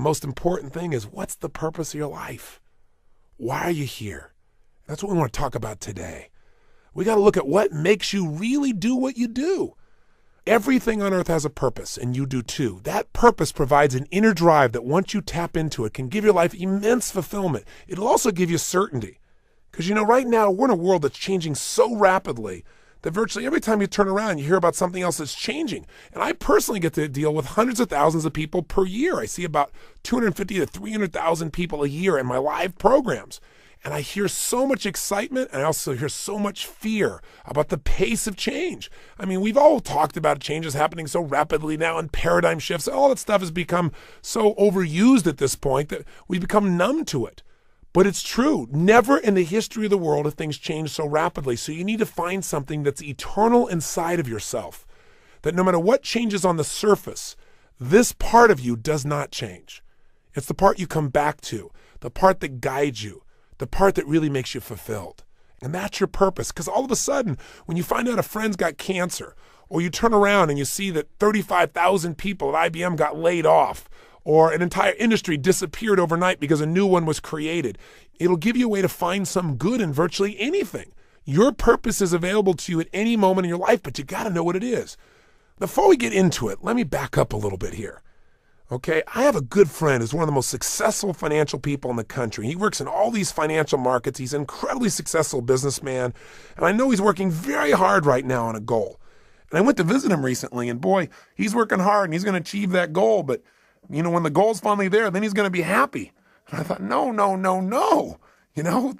most important thing is, what's the purpose of your life? Why are you here? That's what we want to talk about today. We got to look at what makes you really do what you do. Everything on earth has a purpose, and you do too. That purpose provides an inner drive that once you tap into it can give your life immense fulfillment. It'll also give you certainty. Because right now we're in a world that's changing so rapidly that virtually every time you turn around, you hear about something else that's changing. And I personally get to deal with hundreds of thousands of people per year. I see about 250 to 300,000 people a year in my live programs. And I hear so much excitement, and I also hear so much fear about the pace of change. I mean, we've all talked about changes happening so rapidly now, and paradigm shifts. All that stuff has become so overused at this point that we've become numb to it. But it's true. Never in the history of the world have things changed so rapidly. So you need to find something that's eternal inside of yourself, that no matter what changes on the surface, this part of you does not change. It's the part you come back to, the part that guides you, the part that really makes you fulfilled. And that's your purpose. Because all of a sudden, when you find out a friend's got cancer, or you turn around and you see that 35,000 people at IBM got laid off, or an entire industry disappeared overnight because a new one was created, it'll give you a way to find some good in virtually anything. Your purpose is available to you at any moment in your life, but you got to know what it is. Before we get into it, let me back up a little bit here. Okay, I have a good friend who's one of the most successful financial people in the country. He works in all these financial markets. He's an incredibly successful businessman, and I know he's working very hard right now on a goal. And I went to visit him recently, and boy, he's working hard, and he's going to achieve that goal, but when the goal's finally there, then he's going to be happy. And I thought, no.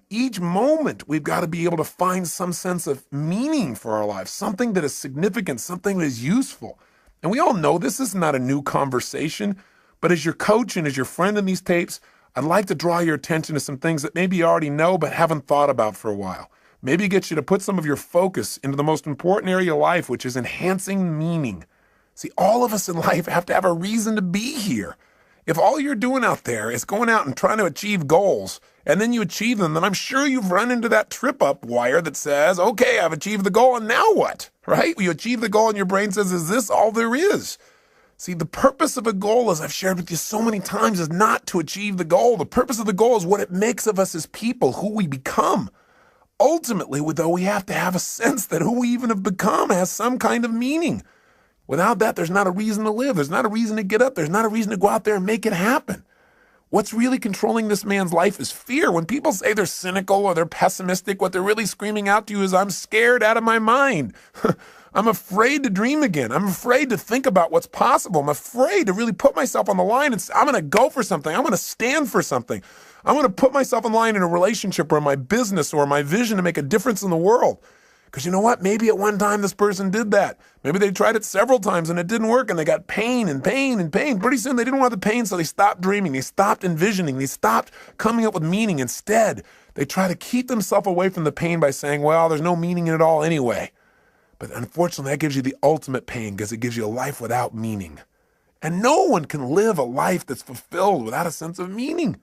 Each moment we've got to be able to find some sense of meaning for our lives, something that is significant, something that is useful. And we all know this is not a new conversation, but as your coach and as your friend in these tapes, I'd like to draw your attention to some things that maybe you already know but haven't thought about for a while. Maybe get you to put some of your focus into the most important area of life, which is enhancing meaning. See, all of us in life have to have a reason to be here. If all you're doing out there is going out and trying to achieve goals, and then you achieve them, then I'm sure you've run into that trip-up wire that says, okay, I've achieved the goal, and now what? Right? You achieve the goal, and your brain says, is this all there is? See, the purpose of a goal, as I've shared with you so many times, is not to achieve the goal. The purpose of the goal is what it makes of us as people, who we become. Ultimately, though, we have to have a sense that who we even have become has some kind of meaning. Without that, there's not a reason to live. There's not a reason to get up. There's not a reason to go out there and make it happen. What's really controlling this man's life is fear. When people say they're cynical or they're pessimistic, what they're really screaming out to you is, I'm scared out of my mind. I'm afraid to dream again. I'm afraid to think about what's possible. I'm afraid to really put myself on the line and say, I'm going to go for something. I'm going to stand for something. I'm going to put myself on the line in a relationship or in my business or my vision to make a difference in the world. Because you know what? Maybe at one time this person did that. Maybe they tried it several times and it didn't work and they got pain and pain and pain. Pretty soon they didn't want the pain, so they stopped dreaming. They stopped envisioning. They stopped coming up with meaning. Instead, they try to keep themselves away from the pain by saying, well, there's no meaning in it all anyway. But unfortunately, that gives you the ultimate pain because it gives you a life without meaning. And no one can live a life that's fulfilled without a sense of meaning.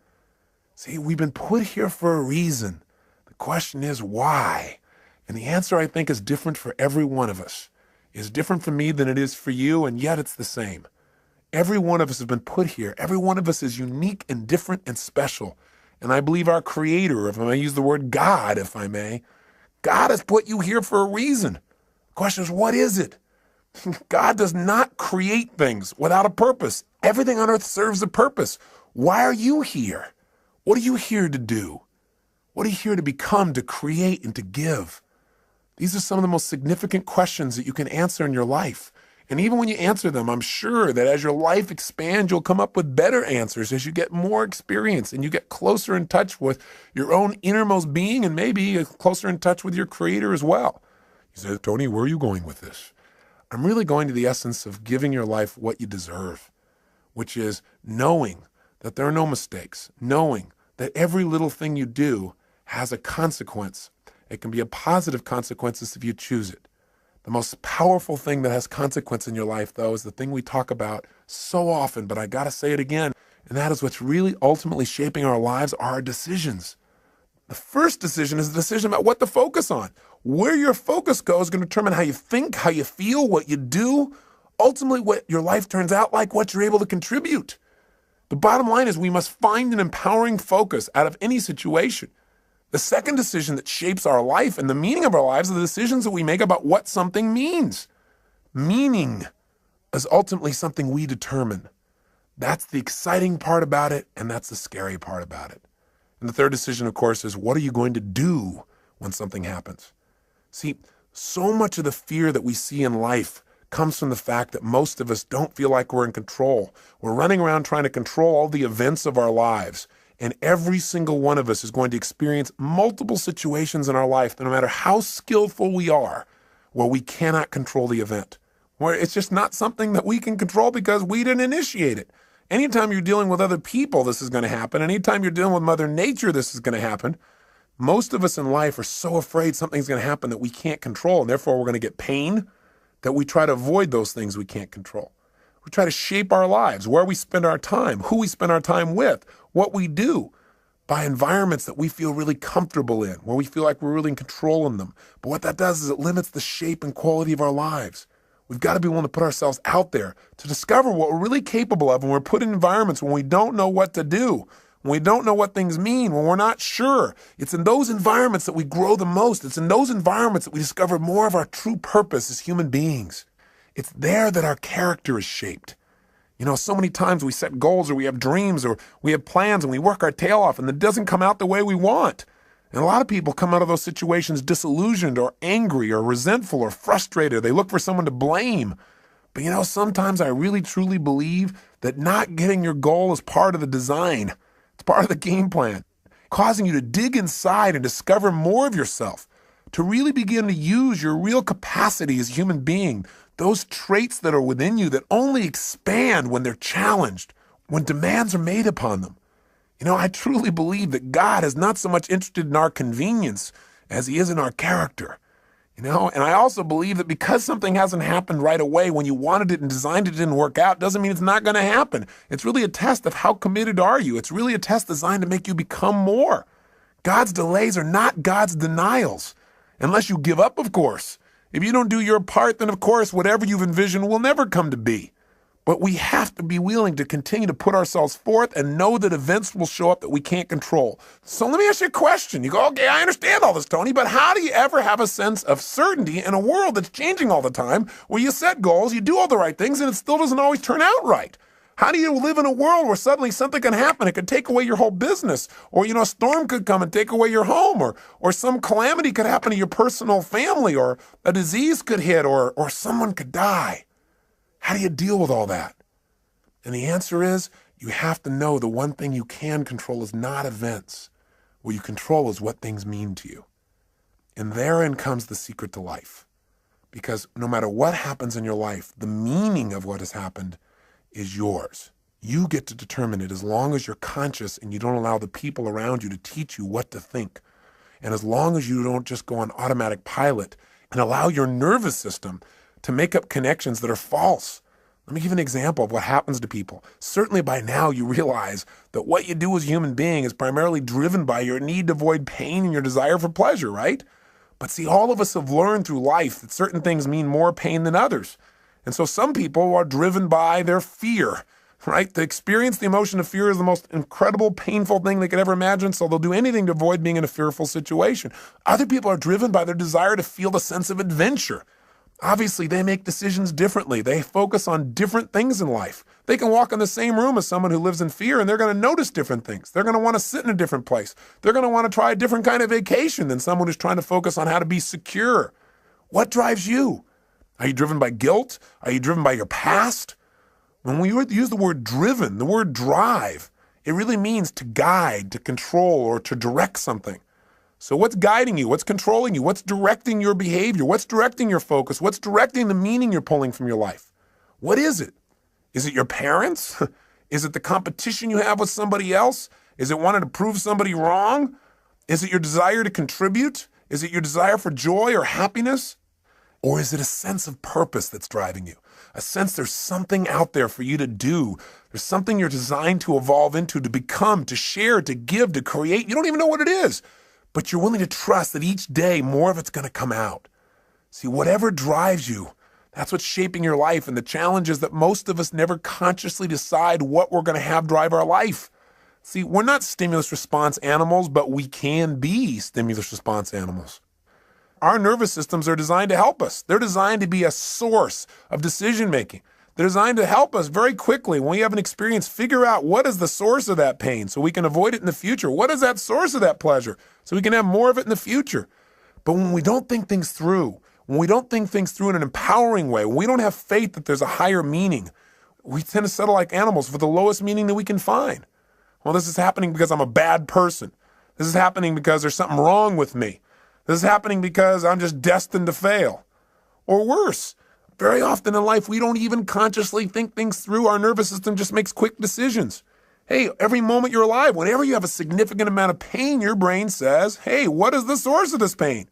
See, we've been put here for a reason. The question is why? And the answer, I think, is different for every one of us. It's different for me than it is for you, and yet it's the same. Every one of us has been put here. Every one of us is unique and different and special. And I believe our Creator, if I may use the word God, if I may, God has put you here for a reason. The question is, what is it? God does not create things without a purpose. Everything on earth serves a purpose. Why are you here? What are you here to do? What are you here to become, to create, and to give? These are some of the most significant questions that you can answer in your life. And even when you answer them, I'm sure that as your life expands, you'll come up with better answers as you get more experience and you get closer in touch with your own innermost being and maybe closer in touch with your Creator as well. You say, Tony, where are you going with this? I'm really going to the essence of giving your life what you deserve, which is knowing that there are no mistakes, knowing that every little thing you do has a consequence. It can be a positive consequences if you choose it. The most powerful thing that has consequence in your life, though, is the thing we talk about so often, but I got to say it again, and that is what's really ultimately shaping our lives are our decisions. The first decision is the decision about what to focus on. Where your focus goes is going to determine how you think, how you feel, what you do, ultimately what your life turns out like, what you're able to contribute. The bottom line is we must find an empowering focus out of any situation. The second decision that shapes our life and the meaning of our lives are the decisions that we make about what something means. Meaning is ultimately something we determine. That's the exciting part about it, and that's the scary part about it. And the third decision, of course, is what are you going to do when something happens? See, so much of the fear that we see in life comes from the fact that most of us don't feel like we're in control. We're running around trying to control all the events of our lives. And every single one of us is going to experience multiple situations in our life, no matter how skillful we are, where we cannot control the event, where it's just not something that we can control because we didn't initiate it. Anytime you're dealing with other people, this is going to happen. Anytime you're dealing with Mother Nature, this is going to happen. Most of us in life are so afraid something's going to happen that we can't control, and therefore we're going to get pain, that we try to avoid those things we can't control. We try to shape our lives, where we spend our time, who we spend our time with, what we do, by environments that we feel really comfortable in, where we feel like we're really in control in them. But what that does is it limits the shape and quality of our lives. We've got to be willing to put ourselves out there to discover what we're really capable of when we're put in environments when we don't know what to do, when we don't know what things mean, when we're not sure. It's in those environments that we grow the most. It's in those environments that we discover more of our true purpose as human beings. It's there that our character is shaped. You know, so many times we set goals or we have dreams or we have plans and we work our tail off and it doesn't come out the way we want. And a lot of people come out of those situations disillusioned or angry or resentful or frustrated. They look for someone to blame. But you know, sometimes I really truly believe that not getting your goal is part of the design. It's part of the game plan, causing you to dig inside and discover more of yourself, to really begin to use your real capacity as a human being, those traits that are within you that only expand when they're challenged, when demands are made upon them. You know, I truly believe that God is not so much interested in our convenience as he is in our character. You know, and I also believe that because something hasn't happened right away when you wanted it and designed it didn't work out, doesn't mean it's not going to happen. It's really a test of how committed are you. It's really a test designed to make you become more. God's delays are not God's denials, unless you give up, of course. If you don't do your part, then of course, whatever you've envisioned will never come to be. But we have to be willing to continue to put ourselves forth and know that events will show up that we can't control. So let me ask you a question. You go, okay, I understand all this, Tony, but how do you ever have a sense of certainty in a world that's changing all the time, where you set goals, you do all the right things, and it still doesn't always turn out right? How do you live in a world where suddenly something can happen? It could take away your whole business, or, you know, a storm could come and take away your home, or some calamity could happen to your personal family, or a disease could hit, or someone could die. How do you deal with all that? And the answer is, you have to know the one thing you can control is not events. What you control is what things mean to you. And therein comes the secret to life. Because no matter what happens in your life, the meaning of what has happened is yours. You get to determine it as long as you're conscious and you don't allow the people around you to teach you what to think. And as long as you don't just go on automatic pilot and allow your nervous system to make up connections that are false. Let me give an example of what happens to people. Certainly by now you realize that what you do as a human being is primarily driven by your need to avoid pain and your desire for pleasure, right? But see, all of us have learned through life that certain things mean more pain than others. And so some people are driven by their fear, right? To experience the emotion of fear is the most incredible, painful thing they could ever imagine, so they'll do anything to avoid being in a fearful situation. Other people are driven by their desire to feel the sense of adventure. Obviously, they make decisions differently. They focus on different things in life. They can walk in the same room as someone who lives in fear, and they're going to notice different things. They're going to want to sit in a different place. They're going to want to try a different kind of vacation than someone who's trying to focus on how to be secure. What drives you? Are you driven by guilt? Are you driven by your past? When we use the word driven, the word drive, it really means to guide, to control, or to direct something. So what's guiding you? What's controlling you? What's directing your behavior? What's directing your focus? What's directing the meaning you're pulling from your life? What is it? Is it your parents? Is it the competition you have with somebody else? Is it wanting to prove somebody wrong? Is it your desire to contribute? Is it your desire for joy or happiness? Or is it a sense of purpose that's driving you? A sense there's something out there for you to do. There's something you're designed to evolve into, to become, to share, to give, to create. You don't even know what it is. But you're willing to trust that each day more of it's going to come out. See, whatever drives you, That's what's shaping your life. And the challenge is that most of us never consciously decide what we're going to have drive our life. See, we're not stimulus response animals, but we can be stimulus response animals. Our nervous systems are designed to help us. They're designed to be a source of decision making. They're designed to help us very quickly when we have an experience, figure out what is the source of that pain so we can avoid it in the future. What is that source of that pleasure so we can have more of it in the future? But when we don't think things through, when we don't think things through in an empowering way, when we don't have faith that there's a higher meaning, we tend to settle like animals for the lowest meaning that we can find. Well, this is happening because I'm a bad person. This is happening because there's something wrong with me. This is happening because I'm just destined to fail. Or worse, very often in life, we don't even consciously think things through. Our nervous system just makes quick decisions. Hey, every moment you're alive, whenever you have a significant amount of pain, your brain says, hey, what is the source of this pain?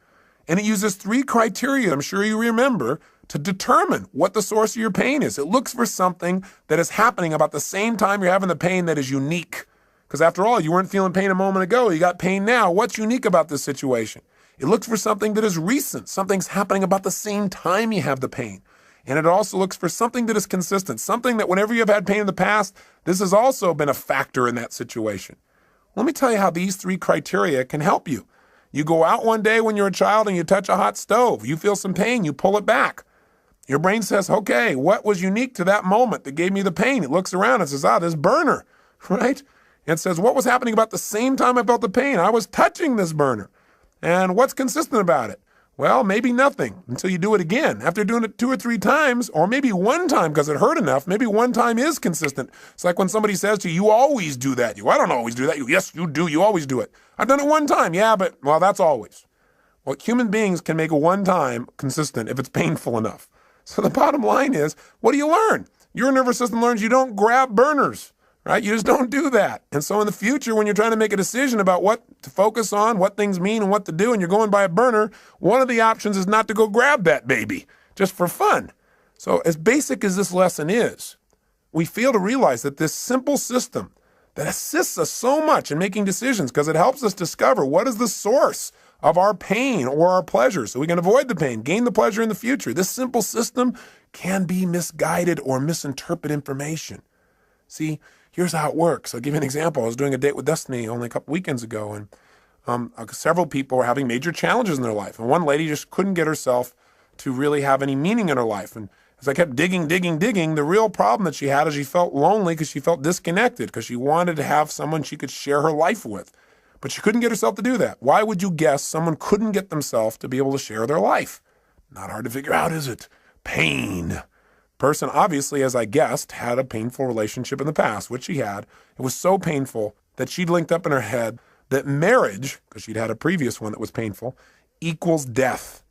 And it uses 3 criteria, I'm sure you remember, to determine what the source of your pain is. It looks for something that is happening about the same time you're having the pain that is unique. Because after all, you weren't feeling pain a moment ago. You got pain now. What's unique about this situation? It looks for something that is recent. Something's happening about the same time you have the pain. And it also looks for something that is consistent, something that whenever you've had pain in the past, this has also been a factor in that situation. Let me tell you how these 3 criteria can help you. You go out one day when you're a child and you touch a hot stove. You feel some pain. You pull it back. Your brain says, okay, what was unique to that moment that gave me the pain? It looks around and says, this burner, right? And it says, what was happening about the same time I felt the pain? I was touching this burner. And what's consistent about it? Well, maybe nothing until you do it again. After doing it 2 or 3 times, or maybe one time because it hurt enough, maybe one time is consistent. It's like when somebody says to you, you always do that. I don't always do that. Yes, you do. You always do it. I've done it one time. Yeah, but, well, that's always. Well, human beings can make a one time consistent if it's painful enough. So the bottom line is, what do you learn? Your nervous system learns you don't grab burners. Right? You just don't do that. And so in the future, when you're trying to make a decision about what to focus on, what things mean and what to do, and you're going by a burner, one of the options is not to go grab that baby, just for fun. So as basic as this lesson is, we fail to realize that this simple system that assists us so much in making decisions because it helps us discover what is the source of our pain or our pleasure so we can avoid the pain, gain the pleasure in the future. This simple system can be misguided or misinterpret information. See, here's how it works. I'll give you an example. I was doing a date with Destiny only a couple weekends ago, and several people were having major challenges in their life. And one lady just couldn't get herself to really have any meaning in her life. And as I kept digging, the real problem that she had is she felt lonely because she felt disconnected because she wanted to have someone she could share her life with. But she couldn't get herself to do that. Why would you guess someone couldn't get themselves to be able to share their life? Not hard to figure out, is it? Pain. Person, obviously, as I guessed, had a painful relationship in the past, which she had. It was so painful that she'd linked up in her head that marriage, because she'd had a previous one that was painful, equals death.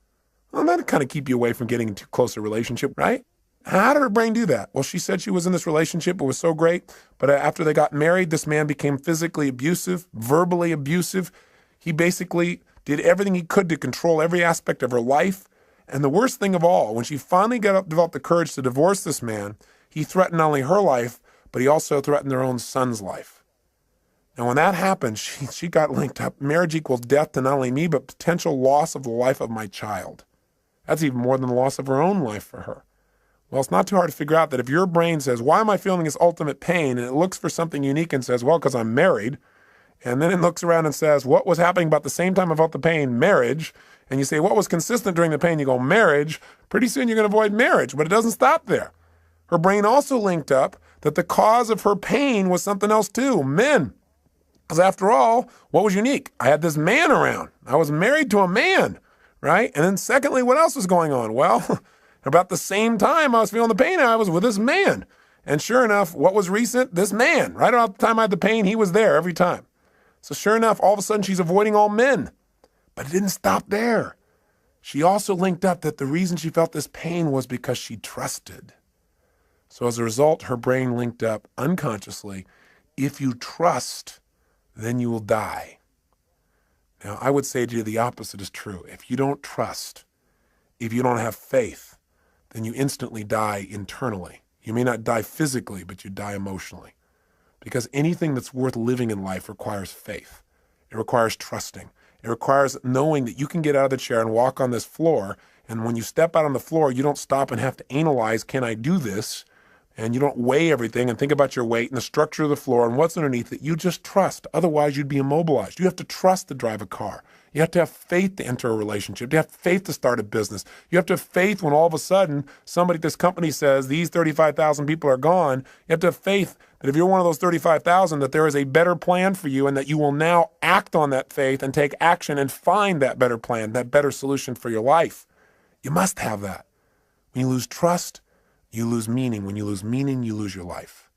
Well, that'd kind of keep you away from getting into a closer relationship, right? How did her brain do that? Well, she said she was in this relationship. It was so great. But after they got married, this man became physically abusive, verbally abusive. He basically did everything he could to control every aspect of her life. And the worst thing of all, when she finally developed the courage to divorce this man, he threatened not only her life, but he also threatened their own son's life. Now, when that happened, she got linked up. Marriage equals death to not only me, but potential loss of the life of my child. That's even more than the loss of her own life for her. Well, it's not too hard to figure out that if your brain says, why am I feeling this ultimate pain? And it looks for something unique and says, well, because I'm married. And then it looks around and says, what was happening about the same time I felt the pain? Marriage. And you say, what was consistent during the pain? You go, marriage. Pretty soon you're going to avoid marriage, but it doesn't stop there. Her brain also linked up that the cause of her pain was something else too, men. Because after all, what was unique? I had this man around. I was married to a man, right? And then secondly, what else was going on? Well, about the same time I was feeling the pain, I was with this man. And sure enough, what was recent? This man. Right about the time I had the pain, he was there every time. So sure enough, all of a sudden she's avoiding all men. But it didn't stop there. She also linked up that the reason she felt this pain was because she trusted. So as a result, her brain linked up unconsciously, if you trust, then you will die. Now, I would say to you the opposite is true. If you don't trust, if you don't have faith, then you instantly die internally. You may not die physically, but you die emotionally. Because anything that's worth living in life requires faith. It requires trusting. It requires knowing that you can get out of the chair and walk on this floor And when you step out on the floor, you don't stop and have to analyze, can I do this? And you don't weigh everything and think about your weight and the structure of the floor and what's underneath it. You just trust. Otherwise, you'd be immobilized. You have to trust to drive a car. You have to have faith to enter a relationship. You have faith to start a business. You have to have faith when all of a sudden somebody at this company says these 35,000 people are gone. You have to have faith that if you're one of those 35,000, that there is a better plan for you and that you will now act on that faith and take action and find that better plan, that better solution for your life. You must have that. When you lose trust, you lose meaning. When you lose meaning, you lose your life.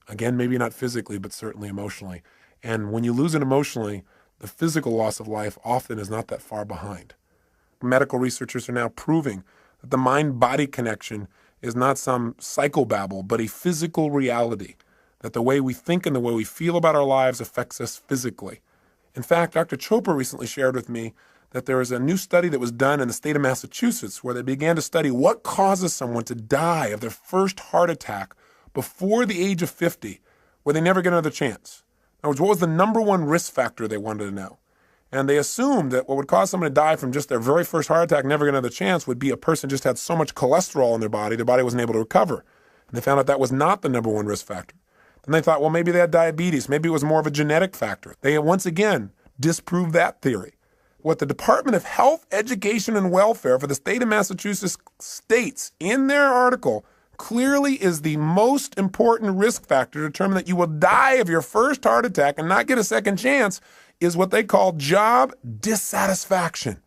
Again, maybe not physically, but certainly emotionally. And when you lose it emotionally, the physical loss of life often is not that far behind. Medical researchers are now proving that the mind-body connection is not some psychobabble, but a physical reality, that the way we think and the way we feel about our lives affects us physically. In fact, Dr. Chopra recently shared with me that there is a new study that was done in the state of Massachusetts where they began to study what causes someone to die of their first heart attack before the age of 50, where they never get another chance. In other words, what was the number one risk factor they wanted to know? And they assumed that what would cause someone to die from just their very first heart attack, never get another chance, would be a person just had so much cholesterol in their body wasn't able to recover. And they found out that was not the number one risk factor. Then they thought, well, maybe they had diabetes. Maybe it was more of a genetic factor. They once again disproved that theory. What the Department of Health, Education, and Welfare for the state of Massachusetts states in their article clearly is the most important risk factor to determine that you will die of your first heart attack and not get a second chance is what they call job dissatisfaction.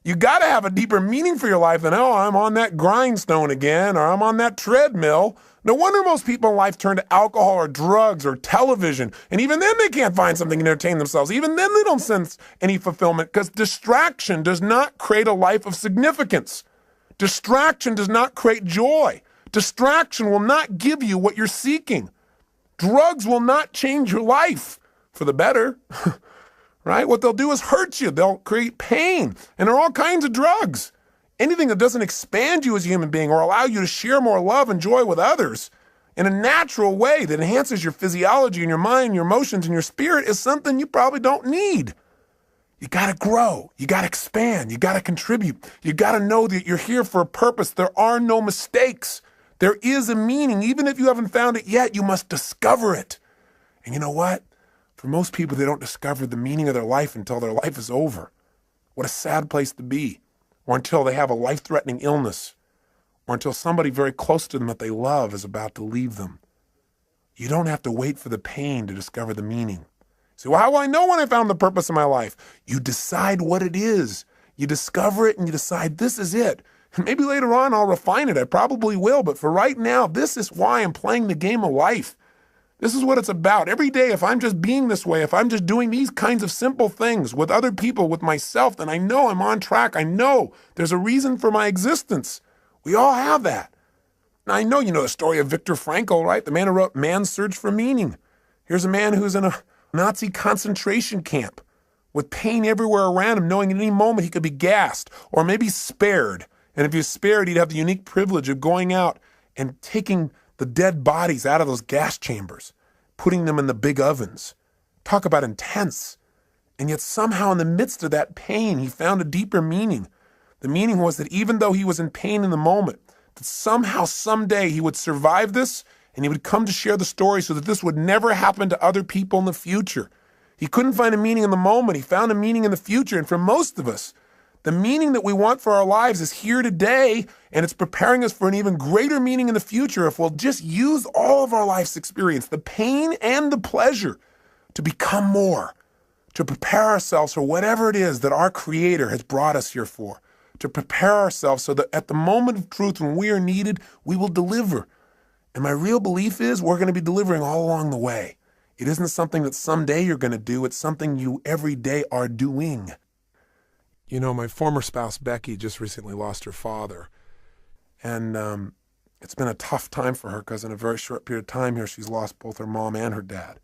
You got to have a deeper meaning for your life than, oh, I'm on that grindstone again, or I'm on that treadmill. No wonder most people in life turn to alcohol or drugs or television. And even then they can't find something to entertain themselves. Even then they don't sense any fulfillment because distraction does not create a life of significance. Distraction does not create joy. Distraction will not give you what you're seeking. Drugs will not change your life for the better, right? What they'll do is hurt you. They'll create pain. And there are all kinds of drugs. Anything that doesn't expand you as a human being or allow you to share more love and joy with others in a natural way that enhances your physiology and your mind, your emotions, and your spirit is something you probably don't need. You got to grow. You got to expand. You got to contribute. You got to know that you're here for a purpose. There are no mistakes. There is a meaning. Even if you haven't found it yet, you must discover it. And you know what? For most people, they don't discover the meaning of their life until their life is over. What a sad place to be. Or until they have a life-threatening illness. Or until somebody very close to them that they love is about to leave them. You don't have to wait for the pain to discover the meaning. So, well, how will I know when I found the purpose of my life? You decide what it is. You discover it and you decide this is it. And maybe later on I'll refine it. I probably will. But for right now, this is why I'm playing the game of life. This is what it's about. Every day, if I'm just being this way, if I'm just doing these kinds of simple things with other people, with myself, then I know I'm on track. I know there's a reason for my existence. We all have that. Now, I know you know the story of Viktor Frankl, right? The man who wrote Man's Search for Meaning. Here's a man who's in a Nazi concentration camp with pain everywhere around him, knowing at any moment he could be gassed or maybe spared. And if he was spared, he'd have the unique privilege of going out and taking the dead bodies out of those gas chambers, putting them in the big ovens. Talk about intense. And yet somehow in the midst of that pain, he found a deeper meaning. The meaning was that even though he was in pain in the moment, that somehow, someday he would survive this and he would come to share the story so that this would never happen to other people in the future. He couldn't find a meaning in the moment. He found a meaning in the future. And for most of us, the meaning that we want for our lives is here today, and it's preparing us for an even greater meaning in the future if we'll just use all of our life's experience, the pain and the pleasure, to become more, to prepare ourselves for whatever it is that our Creator has brought us here for, to prepare ourselves so that at the moment of truth when we are needed, we will deliver. And my real belief is we're going to be delivering all along the way. It isn't something that someday you're going to do. It's something you every day are doing. You know, my former spouse, Becky, just recently lost her father. And it's been a tough time for her because in a very short period of time here, she's lost both her mom and her dad.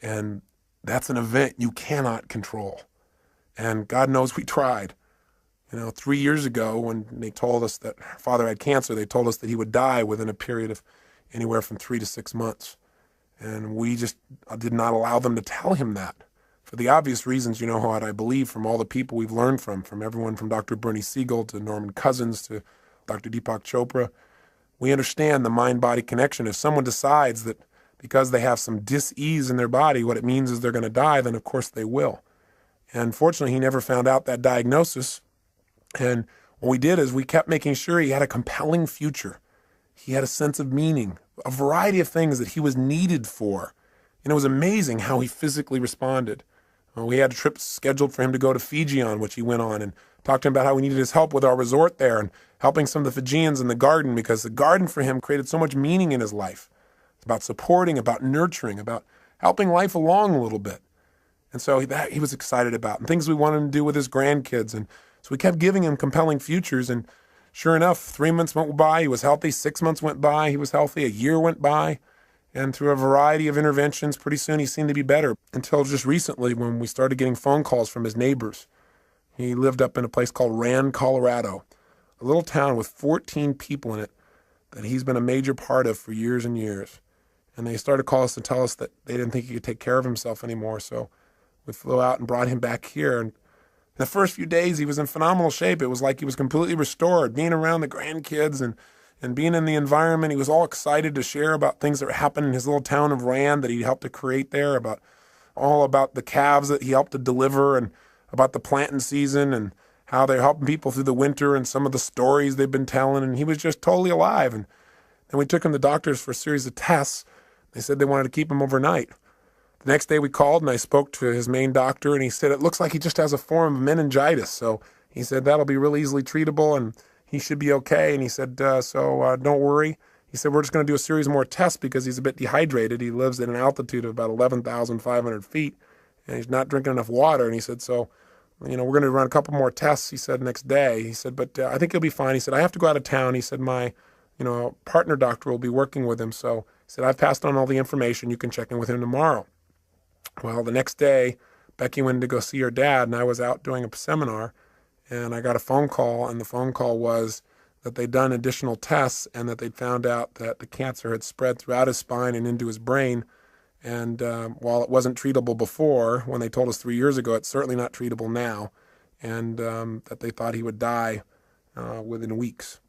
And that's an event you cannot control. And God knows we tried. You know, 3 years ago when they told us that her father had cancer, they told us that he would die within a period of anywhere from 3 to 6 months. And we just did not allow them to tell him that for the obvious reasons, you know what I believe from all the people we've learned from everyone from Dr. Bernie Siegel to Norman Cousins to Dr. Deepak Chopra. We understand the mind-body connection. If someone decides that because they have some dis-ease in their body, what it means is they're going to die, then of course they will. And fortunately, he never found out that diagnosis. And what we did is we kept making sure he had a compelling future. He had a sense of meaning, a variety of things that he was needed for. And it was amazing how he physically responded. We had a trip scheduled for him to go to Fiji on, which he went on, and talked to him about how we needed his help with our resort there and helping some of the Fijians in the garden, because the garden for him created so much meaning in his life. It's about supporting, about nurturing, about helping life along a little bit. And so that he was excited about, and things we wanted him to do with his grandkids. And so we kept giving him compelling futures. And sure enough, 3 months went by, he was healthy. 6 months went by, he was healthy. A year went by. And through a variety of interventions, pretty soon he seemed to be better, until just recently when we started getting phone calls from his neighbors. He lived up in a place called Rand, Colorado, a little town with 14 people in it that he's been a major part of for years and years. And they started to call us to tell us that they didn't think he could take care of himself anymore. So we flew out and brought him back here. And in the first few days, he was in phenomenal shape. It was like he was completely restored, being around the grandkids and being in the environment. He was all excited to share about things that were happening in his little town of Rand that he helped to create there, about the calves that he helped to deliver, and about the planting season and how they're helping people through the winter and some of the stories they've been telling. And he was just totally alive. And then we took him to doctors for a series of tests. They said they wanted to keep him overnight. The next day we called and I spoke to his main doctor, and he said it looks like he just has a form of meningitis. So he said that'll be really easily treatable and he should be okay. And he said, don't worry. He said, we're just going to do a series more tests because he's a bit dehydrated. He lives at an altitude of about 11,500 feet and he's not drinking enough water. And he said, so, we're going to run a couple more tests, he said, next day. He said, but I think he'll be fine. He said, I have to go out of town. He said, my, partner doctor will be working with him. So he said, I've passed on all the information. You can check in with him tomorrow. Well, the next day, Becky went to go see her dad, and I was out doing a seminar, and I got a phone call, and the phone call was that they'd done additional tests and that they'd found out that the cancer had spread throughout his spine and into his brain. And while it wasn't treatable before, when they told us 3 years ago, it's certainly not treatable now, and that they thought he would die within weeks.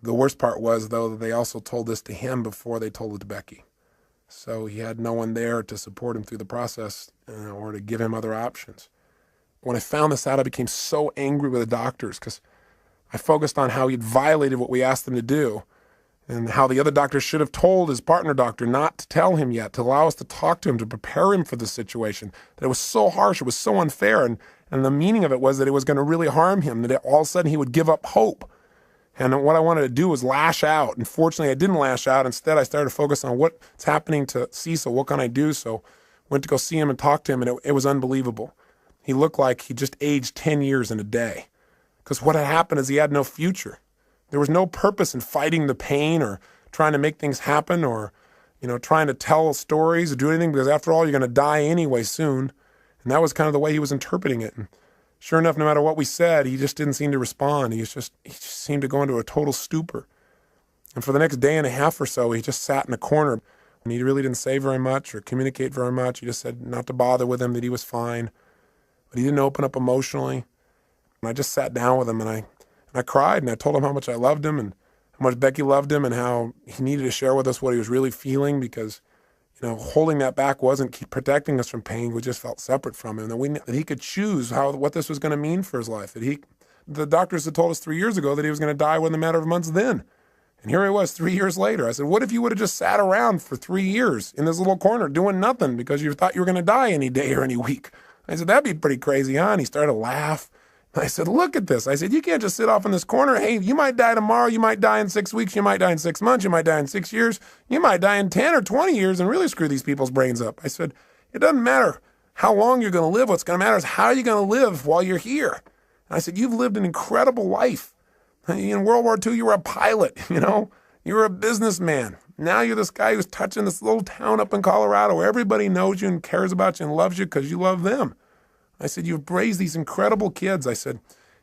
The worst part was, though, that they also told this to him before they told it to Becky. So he had no one there to support him through the process or to give him other options. When I found this out, I became so angry with the doctors because I focused on how he'd violated what we asked them to do and how the other doctors should have told his partner doctor not to tell him yet, to allow us to talk to him, to prepare him for the situation, that it was so harsh, it was so unfair, and the meaning of it was that it was going to really harm him, that all of a sudden he would give up hope. And what I wanted to do was lash out. And fortunately, I didn't lash out. Instead, I started to focus on what's happening to Cecil. What can I do? So went to go see him and talk to him, and it was unbelievable. He looked like he just aged 10 years in a day. Because what had happened is he had no future. There was no purpose in fighting the pain or trying to make things happen or, trying to tell stories or do anything, because after all, you're going to die anyway soon. And that was kind of the way he was interpreting it. And sure enough, no matter what we said, he just didn't seem to respond. He just seemed to go into a total stupor. And for the next day and a half or so, he just sat in a corner. And he really didn't say very much or communicate very much. He just said not to bother with him, that he was fine. But he didn't open up emotionally. And I just sat down with him and I cried, and I told him how much I loved him and how much Becky loved him and how he needed to share with us what he was really feeling, because holding that back wasn't protecting us from pain. We just felt separate from him. That he could choose what this was going to mean for his life. The doctors had told us 3 years ago that he was going to die within a matter of months then. And here he was 3 years later. I said, what if you would have just sat around for 3 years in this little corner doing nothing because you thought you were going to die any day or any week? I said, that'd be pretty crazy, huh? And he started to laugh. I said, look at this. I said, you can't just sit off in this corner. Hey, you might die tomorrow. You might die in 6 weeks. You might die in 6 months. You might die in 6 years. You might die in 10 or 20 years and really screw these people's brains up. I said, it doesn't matter how long you're going to live. What's going to matter is how you're going to live while you're here. And I said, you've lived an incredible life. In World War II, you were a pilot, you were a businessman. Now you're this guy who's touching this little town up in Colorado where everybody knows you and cares about you and loves you because you love them. I said, you've raised these incredible kids. I said,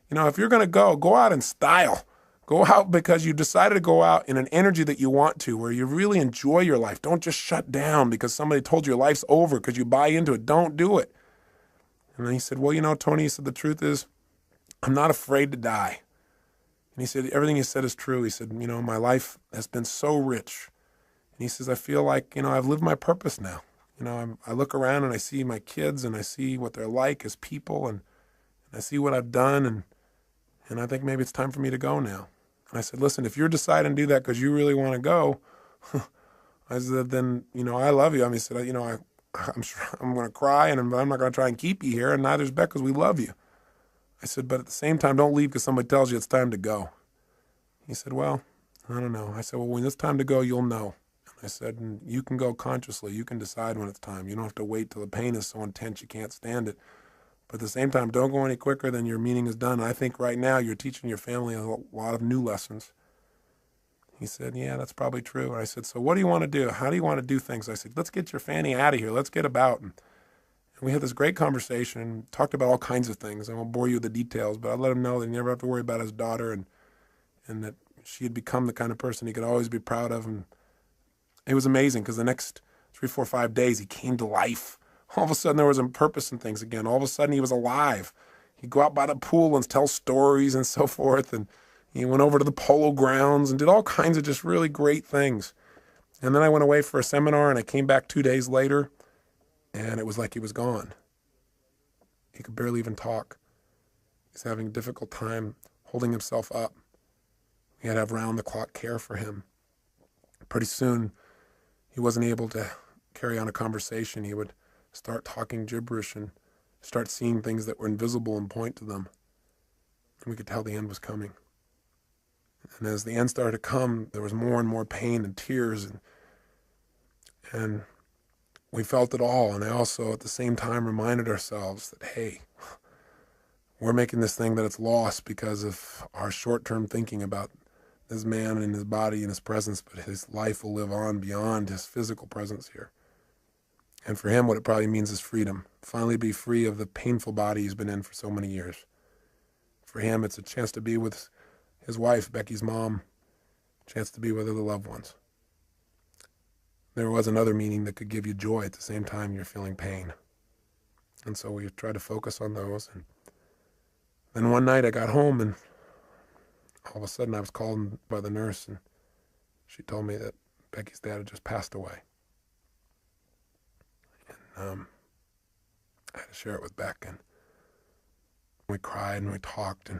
if you're going to go out in style. Go out because you decided to go out in an energy that you want to, where you really enjoy your life. Don't just shut down because somebody told you your life's over because you buy into it. Don't do it. And then he said, well, Tony, he said, the truth is, I'm not afraid to die. And he said, everything you said is true. He said, my life has been so rich. And he says, I feel like, I've lived my purpose now. I look around and I see my kids and I see what they're like as people and I see what I've done and I think maybe it's time for me to go now. And I said, listen, if you're deciding to do that because you really want to go, I said, then, I love you. I mean, he said, I'm sure I'm going to cry and I'm not going to try and keep you here, and neither's Beck because we love you. I said, but at the same time, don't leave because somebody tells you it's time to go. He said, well, I don't know. I said, well, when it's time to go, you'll know. I said, and you can go consciously. You can decide when it's time. You don't have to wait till the pain is so intense you can't stand it. But at the same time, don't go any quicker than your meaning is done. And I think right now you're teaching your family a lot of new lessons. He said, yeah, that's probably true. And I said, so what do you want to do? How do you want to do things? I said, let's get your Fanny out of here. Let's get about. And we had this great conversation and talked about all kinds of things. I won't bore you with the details, but I let him know that he never have to worry about his daughter and that she had become the kind of person he could always be proud of. And it was amazing because the next 3, 4, 5 days he came to life. All of a sudden there was a purpose in things again. All of a sudden he was alive. He'd go out by the pool and tell stories and so forth. And he went over to the polo grounds and did all kinds of just really great things. And then I went away for a seminar and I came back 2 days later and it was like he was gone. He could barely even talk. He's having a difficult time holding himself up. We had to have round-the-clock care for him. Pretty soon, he wasn't able to carry on a conversation. He would start talking gibberish and start seeing things that were invisible and point to them. And we could tell the end was coming. And as the end started to come, there was more and more pain and tears. And we felt it all. And I also, at the same time, reminded ourselves that, hey, we're making this thing that it's lost because of our short-term thinking about this man and his body and his presence, but his life will live on beyond his physical presence here. And for him, what it probably means is freedom. Finally be free of the painful body he's been in for so many years. For him, it's a chance to be with his wife, Becky's mom, a chance to be with other loved ones. There was another meaning that could give you joy at the same time you're feeling pain. And so we tried to focus on those. And then one night I got home and all of a sudden I was called by the nurse and she told me that Becky's dad had just passed away. And I had to share it with Beck, and we cried and we talked, and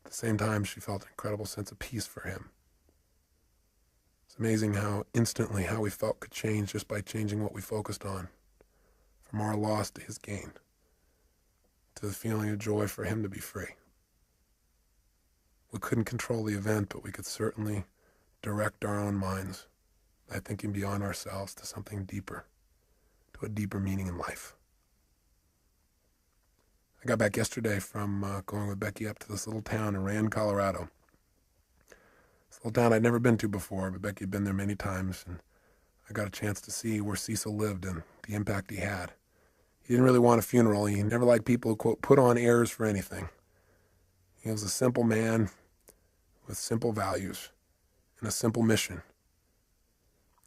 at the same time she felt an incredible sense of peace for him. It's amazing how instantly how we felt could change just by changing what we focused on, from our loss to his gain, to the feeling of joy for him to be free. We couldn't control the event, but we could certainly direct our own minds by thinking beyond ourselves to something deeper, to a deeper meaning in life. I got back yesterday from going with Becky up to this little town in Rand, Colorado. This little town I'd never been to before, but Becky had been there many times, and I got a chance to see where Cecil lived and the impact he had. He didn't really want a funeral. He never liked people who, quote, put on airs for anything. He was a simple man with simple values and a simple mission.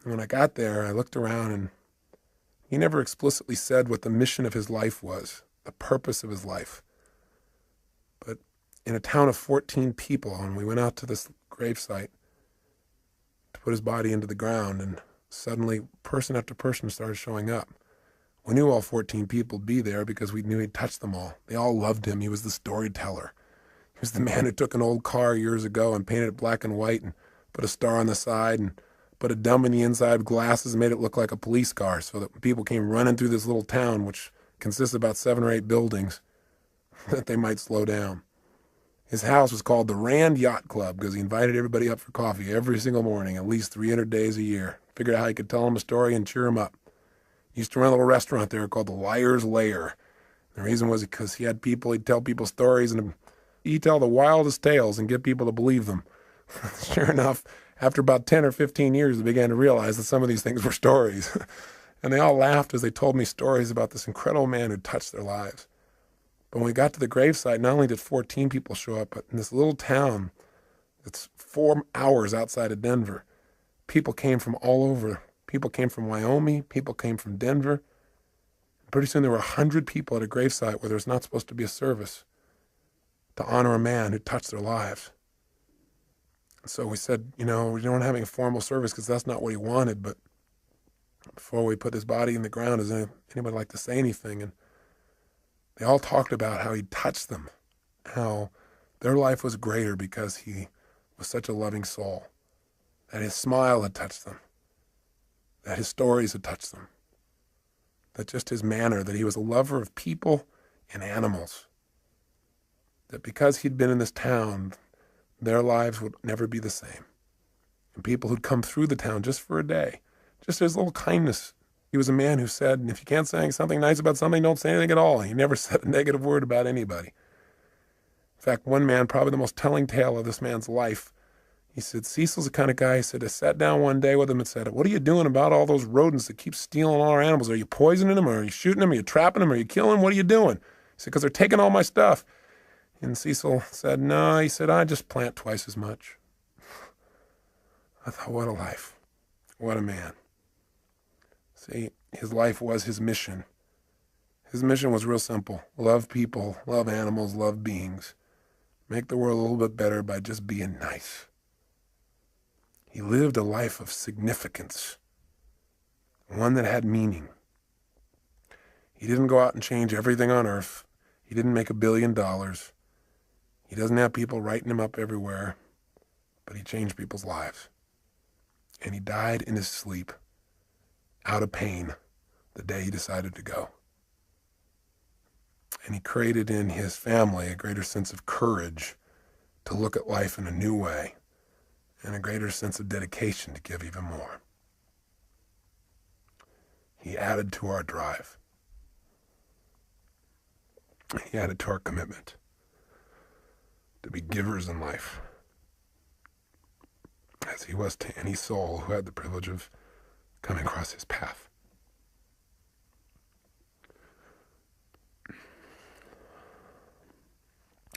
And when I got there, I looked around, and he never explicitly said what the mission of his life was, the purpose of his life. But in a town of 14 people, and we went out to this gravesite to put his body into the ground, and suddenly person after person started showing up. We knew all 14 people would be there because we knew he'd touched them all. They all loved him. He was the storyteller. He was the man who took an old car years ago and painted it black and white and put a star on the side and put a dome in the inside with glasses and made it look like a police car so that when people came running through this little town, which consists of about 7 or 8 buildings, that they might slow down. His house was called the Rand Yacht Club because he invited everybody up for coffee every single morning, at least 300 days a year. Figured out how he could tell them a story and cheer them up. He used to run a little restaurant there called the Liar's Lair. The reason was because he had people, he'd tell people stories, and he'd tell the wildest tales and get people to believe them. Sure enough, after about 10 or 15 years, they began to realize that some of these things were stories. And they all laughed as they told me stories about this incredible man who touched their lives. But when we got to the gravesite, not only did 14 people show up, but in this little town that's 4 hours outside of Denver, people came from all over. People came from Wyoming. People came from Denver. Pretty soon there were 100 people at a gravesite where there's not supposed to be a service to honor a man who touched their lives. And so we said, we don't having a formal service because that's not what he wanted, but before we put his body in the ground, does anybody like to say anything? And they all talked about how he touched them, how their life was greater because he was such a loving soul, that his smile had touched them, that his stories had touched them, that just his manner, that he was a lover of people and animals, that because he'd been in this town, their lives would never be the same. And people who'd come through the town just for a day, just his little kindness. He was a man who said, if you can't say something nice about something, don't say anything at all. He never said a negative word about anybody. In fact, one man, probably the most telling tale of this man's life, he said, Cecil's the kind of guy, he said, I sat down one day with him and said, what are you doing about all those rodents that keep stealing all our animals? Are you poisoning them? Or are you shooting them? Are you trapping them? Are you killing them? What are you doing? He said, because they're taking all my stuff. And Cecil said, no, he said, I just plant twice as much. I thought, what a life. What a man. See, his life was his mission. His mission was real simple. Love people, love animals, love beings. Make the world a little bit better by just being nice. He lived a life of significance, one that had meaning. He didn't go out and change everything on earth. He didn't make $1 billion. He doesn't have people writing him up everywhere, but he changed people's lives. And he died in his sleep, out of pain, the day he decided to go. And he created in his family a greater sense of courage to look at life in a new way, and a greater sense of dedication to give even more. He added to our drive. He added to our commitment to be givers in life, as he was to any soul who had the privilege of coming across his path.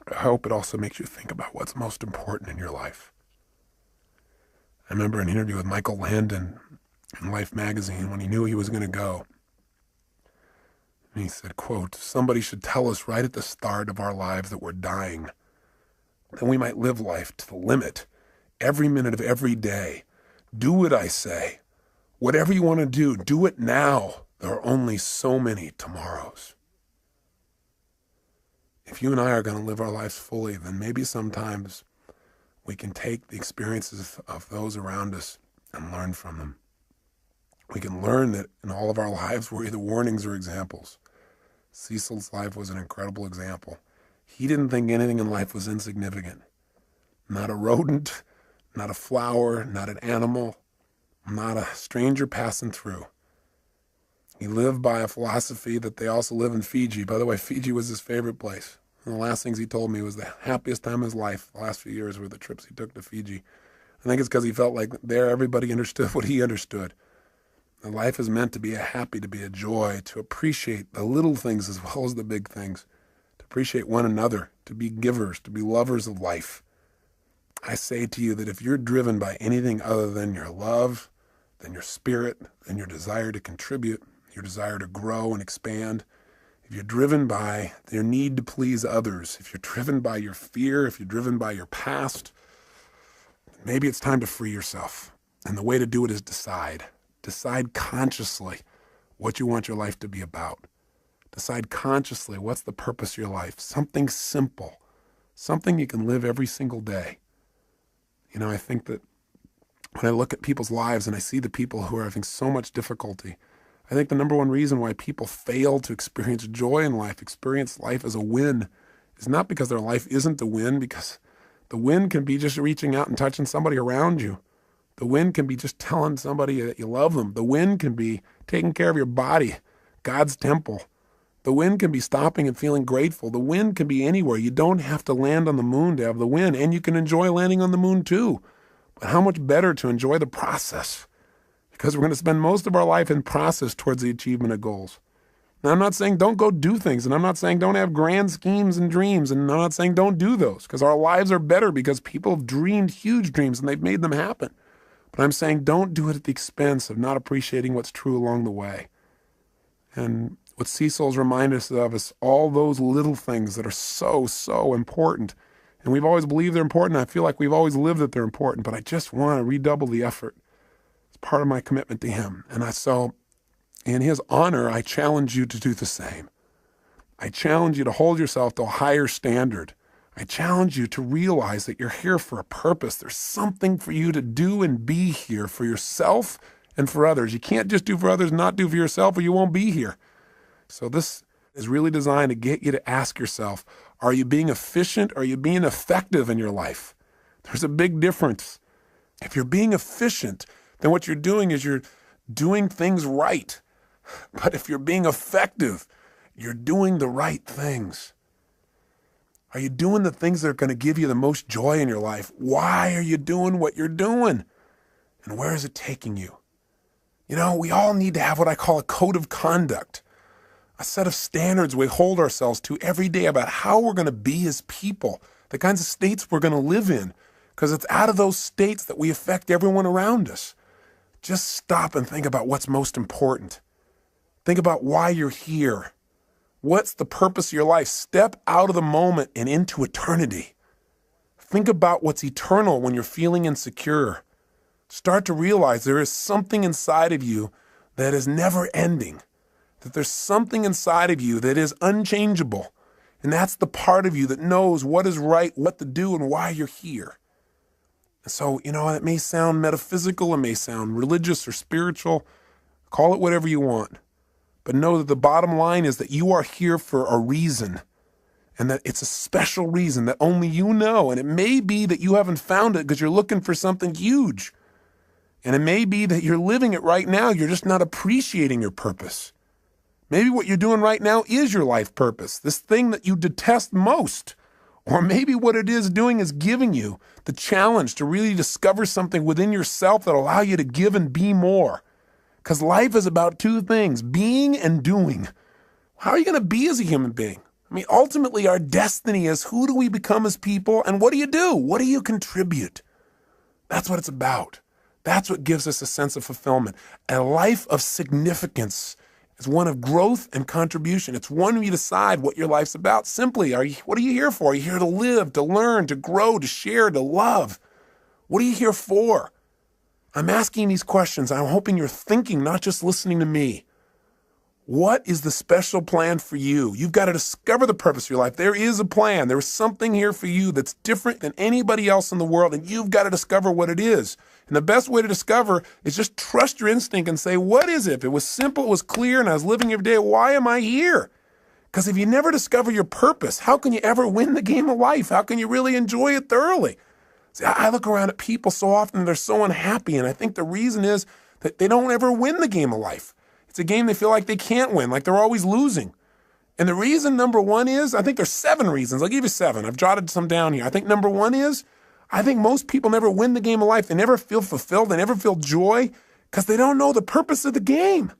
I hope it also makes you think about what's most important in your life. I remember an interview with Michael Landon in Life magazine when he knew he was going to go. And he said, quote, somebody should tell us right at the start of our lives that we're dying. Then we might live life to the limit, every minute of every day. Do what I say. Whatever you want to do it now. There are only so many tomorrows. If you and I are going to live our lives fully, then maybe sometimes we can take the experiences of those around us and learn from them. We can learn that in all of our lives we're either warnings or examples. Cecil's life was an incredible example. He didn't think anything in life was insignificant. Not a rodent, not a flower, not an animal, not a stranger passing through. He lived by a philosophy that they also live in Fiji. By the way, Fiji was his favorite place. One of the last things he told me was the happiest time of his life, the last few years, were the trips he took to Fiji. I think it's because he felt like there everybody understood what he understood. And life is meant to be a happy, to be a joy, to appreciate the little things as well as the big things, to appreciate one another, to be givers, to be lovers of life. I say to you that if you're driven by anything other than your love, than your spirit, than your desire to contribute, your desire to grow and expand, if you're driven by your need to please others, if you're driven by your fear, if you're driven by your past, maybe it's time to free yourself. And the way to do it is decide. Decide consciously what you want your life to be about. Decide consciously what's the purpose of your life. Something simple, something you can live every single day. You know, I think that when I look at people's lives and I see the people who are having so much difficulty, I think the number one reason why people fail to experience joy in life, experience life as a win, is not because their life isn't the win, because the win can be just reaching out and touching somebody around you. The win can be just telling somebody that you love them. The win can be taking care of your body, God's temple. The win can be stopping and feeling grateful. The win can be anywhere. You don't have to land on the moon to have the win, and you can enjoy landing on the moon too. But how much better to enjoy the process? Because we're going to spend most of our life in process towards the achievement of goals. Now, I'm not saying don't go do things, and I'm not saying don't have grand schemes and dreams, and I'm not saying don't do those, because our lives are better because people have dreamed huge dreams and they've made them happen. But I'm saying don't do it at the expense of not appreciating what's true along the way. And What Cecil's reminded us of is all those little things that are so, so important. And we've always believed they're important. I feel like we've always lived that they're important, but I just want to redouble the effort. It's part of my commitment to him. So in his honor, I challenge you to do the same. I challenge you to hold yourself to a higher standard. I challenge you to realize that you're here for a purpose. There's something for you to do and be here for yourself and for others. You can't just do for others, not do for yourself, or you won't be here. So this is really designed to get you to ask yourself, are you being efficient? Or are you being effective in your life? There's a big difference. If you're being efficient, then what you're doing is you're doing things right. But if you're being effective, you're doing the right things. Are you doing the things that are going to give you the most joy in your life? Why are you doing what you're doing? And where is it taking you? We all need to have what I call a code of conduct, a set of standards we hold ourselves to every day about how we're going to be as people, the kinds of states we're going to live in, because it's out of those states that we affect everyone around us. Just stop and think about what's most important. Think about why you're here. What's the purpose of your life? Step out of the moment and into eternity. Think about what's eternal when you're feeling insecure. Start to realize there is something inside of you that is never ending, that there's something inside of you that is unchangeable. And that's the part of you that knows what is right, what to do, and why you're here. And so, it may sound metaphysical, it may sound religious or spiritual. Call it whatever you want. But know that the bottom line is that you are here for a reason, and that it's a special reason that only you know. And it may be that you haven't found it because you're looking for something huge. And it may be that you're living it right now. You're just not appreciating your purpose. Maybe what you're doing right now is your life purpose, this thing that you detest most. Or maybe what it is doing is giving you the challenge to really discover something within yourself that will allow you to give and be more. Because life is about two things, being and doing. How are you going to be as a human being? Ultimately, our destiny is who do we become as people, and what do you do? What do you contribute? That's what it's about. That's what gives us a sense of fulfillment. A life of significance is one of growth and contribution. It's one where you decide what your life's about. Simply, what are you here for? Are you here to live, to learn, to grow, to share, to love? What are you here for? I'm asking these questions. I'm hoping you're thinking, not just listening to me. What is the special plan for you? You've got to discover the purpose of your life. There is a plan. There is something here for you that's different than anybody else in the world, and you've got to discover what it is. And the best way to discover is just trust your instinct and say, what is it? If it was simple, it was clear, and I was living every day, why am I here? Because if you never discover your purpose, how can you ever win the game of life? How can you really enjoy it thoroughly? See, I look around at people so often, they're so unhappy, and I think the reason is that they don't ever win the game of life. It's a game they feel like they can't win, like they're always losing. And the reason, number one, is, I think there's 7 reasons. I'll give you 7. I've jotted some down here. I think number 1 is, I think most people never win the game of life. They never feel fulfilled. They never feel joy because they don't know the purpose of the game.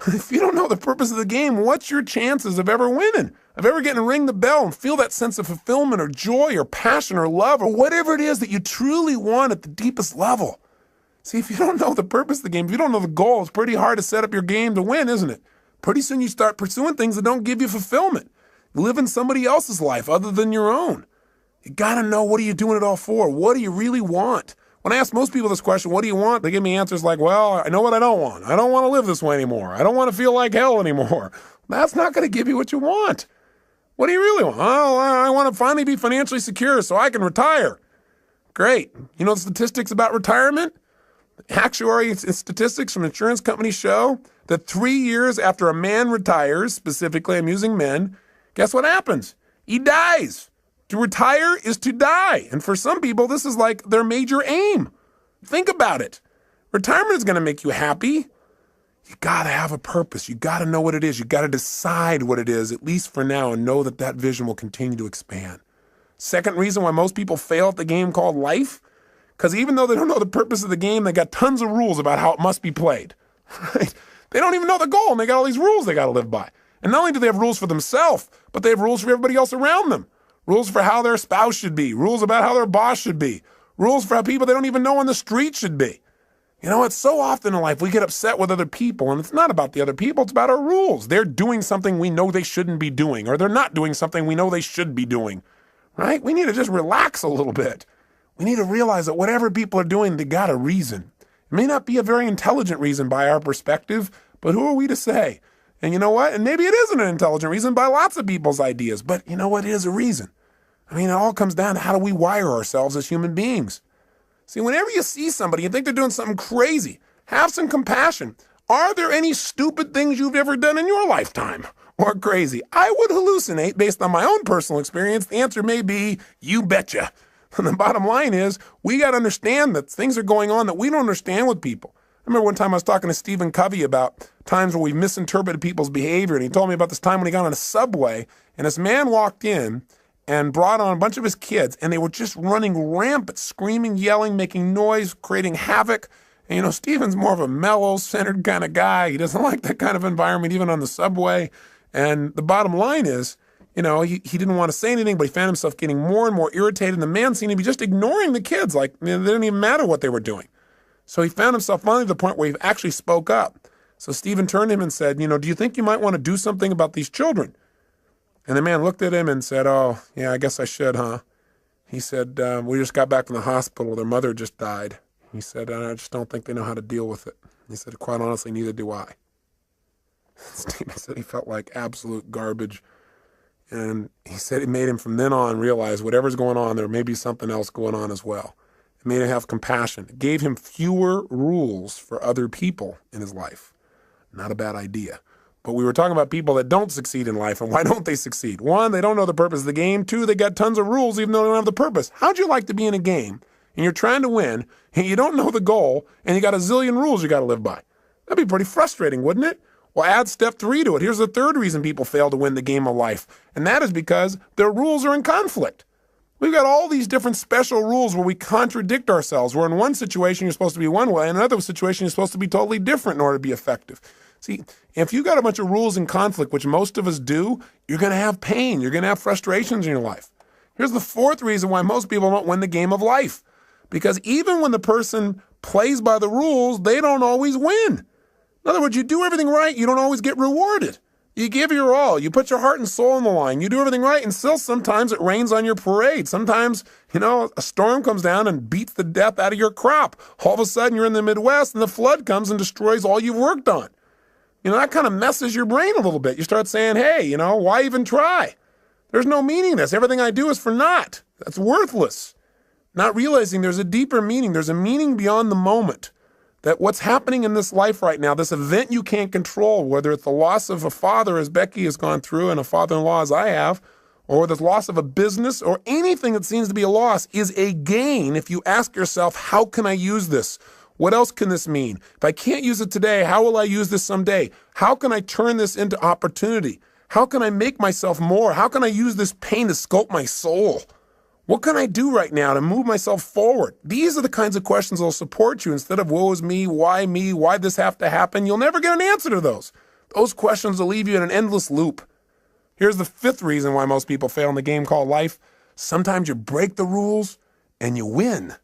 If you don't know the purpose of the game, what's your chances of ever winning? Of ever getting to ring the bell and feel that sense of fulfillment or joy or passion or love or whatever it is that you truly want at the deepest level? See, if you don't know the purpose of the game, if you don't know the goal, it's pretty hard to set up your game to win, isn't it? Pretty soon you start pursuing things that don't give you fulfillment. Living somebody else's life other than your own. You got to know, what are you doing it all for? What do you really want? When I ask most people this question, what do you want? They give me answers like, well, I know what I don't want. I don't want to live this way anymore. I don't want to feel like hell anymore. That's not going to give you what you want. What do you really want? Oh, I want to finally be financially secure so I can retire. Great. You know the statistics about retirement? Actuary statistics from insurance companies show that 3 years after a man retires, specifically I'm using men, guess what happens? He dies. To retire is to die. And for some people, this is like their major aim. Think about it. Retirement is going to make you happy. You got to have a purpose. You got to know what it is. You got to decide what it is, at least for now, and know that that vision will continue to expand. Second reason why most people fail at the game called life, because even though they don't know the purpose of the game, they got tons of rules about how it must be played. Right? They don't even know the goal, and they got all these rules they got to live by. And not only do they have rules for themselves, but they have rules for everybody else around them. Rules for how their spouse should be. Rules about how their boss should be. Rules for how people they don't even know on the street should be. You know, it's so often in life we get upset with other people, and it's not about the other people, it's about our rules. They're doing something we know they shouldn't be doing, or they're not doing something we know they should be doing, right? We need to just relax a little bit. We need to realize that whatever people are doing, they got a reason. It may not be a very intelligent reason by our perspective, but who are we to say? And you know what? And maybe it isn't an intelligent reason by lots of people's ideas, but you know what? It is a reason. I mean, it all comes down to how do we wire ourselves as human beings. See, whenever you see somebody, you think they're doing something crazy, have some compassion. Are there any stupid things you've ever done in your lifetime? Or crazy? I would hallucinate based on my own personal experience. The answer may be, you betcha. And the bottom line is, we got to understand that things are going on that we don't understand with people. I remember one time I was talking to Stephen Covey about times where we misinterpreted people's behavior, and he told me about this time when he got on a subway, and this man walked in and brought on a bunch of his kids, and they were just running rampant, screaming, yelling, making noise, creating havoc. And, you know, Stephen's more of a mellow, centered kind of guy. He doesn't like that kind of environment, even on the subway. And the bottom line is, you know, he didn't want to say anything, but he found himself getting more and more irritated. And the man seemed to be just ignoring the kids, like it didn't even matter what they were doing. So he found himself finally to the point where he actually spoke up. So Stephen turned to him and said, you know, do you think you might want to do something about these children? And the man looked at him and said, oh, yeah, I guess I should, huh? He said, we just got back from the hospital. Their mother just died. He said, I just don't think they know how to deal with it. He said, quite honestly, neither do I. Stephen said he felt like absolute garbage. And he said it made him from then on realize whatever's going on, there may be something else going on as well. It made him have compassion. It gave him fewer rules for other people in his life. Not a bad idea. But we were talking about people that don't succeed in life, and why don't they succeed? One, they don't know the purpose of the game. Two, they got tons of rules even though they don't have the purpose. How'd you like to be in a game, and you're trying to win, and you don't know the goal, and you got a zillion rules you got to live by? That'd be pretty frustrating, wouldn't it? Well, add step 3 to it. Here's the third reason people fail to win the game of life, and that is because their rules are in conflict. We've got all these different special rules where we contradict ourselves, where in one situation you're supposed to be one way, in another situation you're supposed to be totally different in order to be effective. See, if you got a bunch of rules in conflict, which most of us do, you're going to have pain. You're going to have frustrations in your life. Here's the fourth reason why most people don't win the game of life. Because even when the person plays by the rules, they don't always win. In other words, you do everything right, you don't always get rewarded. You give your all. You put your heart and soul on the line. You do everything right, and still sometimes it rains on your parade. Sometimes, a storm comes down and beats the death out of your crop. All of a sudden, you're in the Midwest, and the flood comes and destroys all you've worked on. That kind of messes your brain a little bit. You start saying, hey, why even try? There's no meaning in this. Everything I do is for naught. That's worthless. Not realizing there's a deeper meaning. There's a meaning beyond the moment. That what's happening in this life right now, this event you can't control, whether it's the loss of a father as Becky has gone through and a father-in-law as I have, or the loss of a business or anything that seems to be a loss, is a gain if you ask yourself, how can I use this? What else can this mean? If I can't use it today, how will I use this someday? How can I turn this into opportunity? How can I make myself more? How can I use this pain to sculpt my soul? What can I do right now to move myself forward? These are the kinds of questions that will support you instead of woe is me, why this have to happen? You'll never get an answer to those. Those questions will leave you in an endless loop. Here's the fifth reason why most people fail in the game called life. Sometimes you break the rules and you win.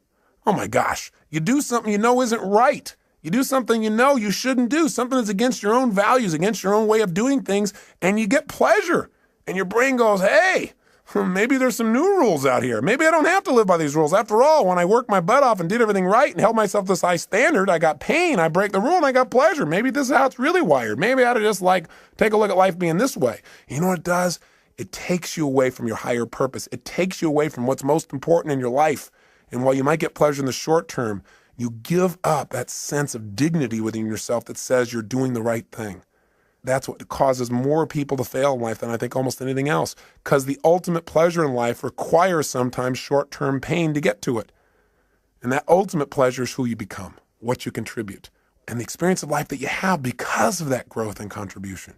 Oh my gosh, you do something you know isn't right. You do something you know you shouldn't do, something that's against your own values, against your own way of doing things, and you get pleasure. And your brain goes, hey, maybe there's some new rules out here. Maybe I don't have to live by these rules. After all, when I worked my butt off and did everything right and held myself to this high standard, I got pain, I break the rule, and I got pleasure. Maybe this is how it's really wired. Maybe I ought to just take a look at life being this way. You know what it does? It takes you away from your higher purpose. It takes you away from what's most important in your life. And while you might get pleasure in the short term, you give up that sense of dignity within yourself that says you're doing the right thing. That's what causes more people to fail in life than I think almost anything else, because the ultimate pleasure in life requires sometimes short-term pain to get to it. And that ultimate pleasure is who you become, what you contribute, and the experience of life that you have because of that growth and contribution.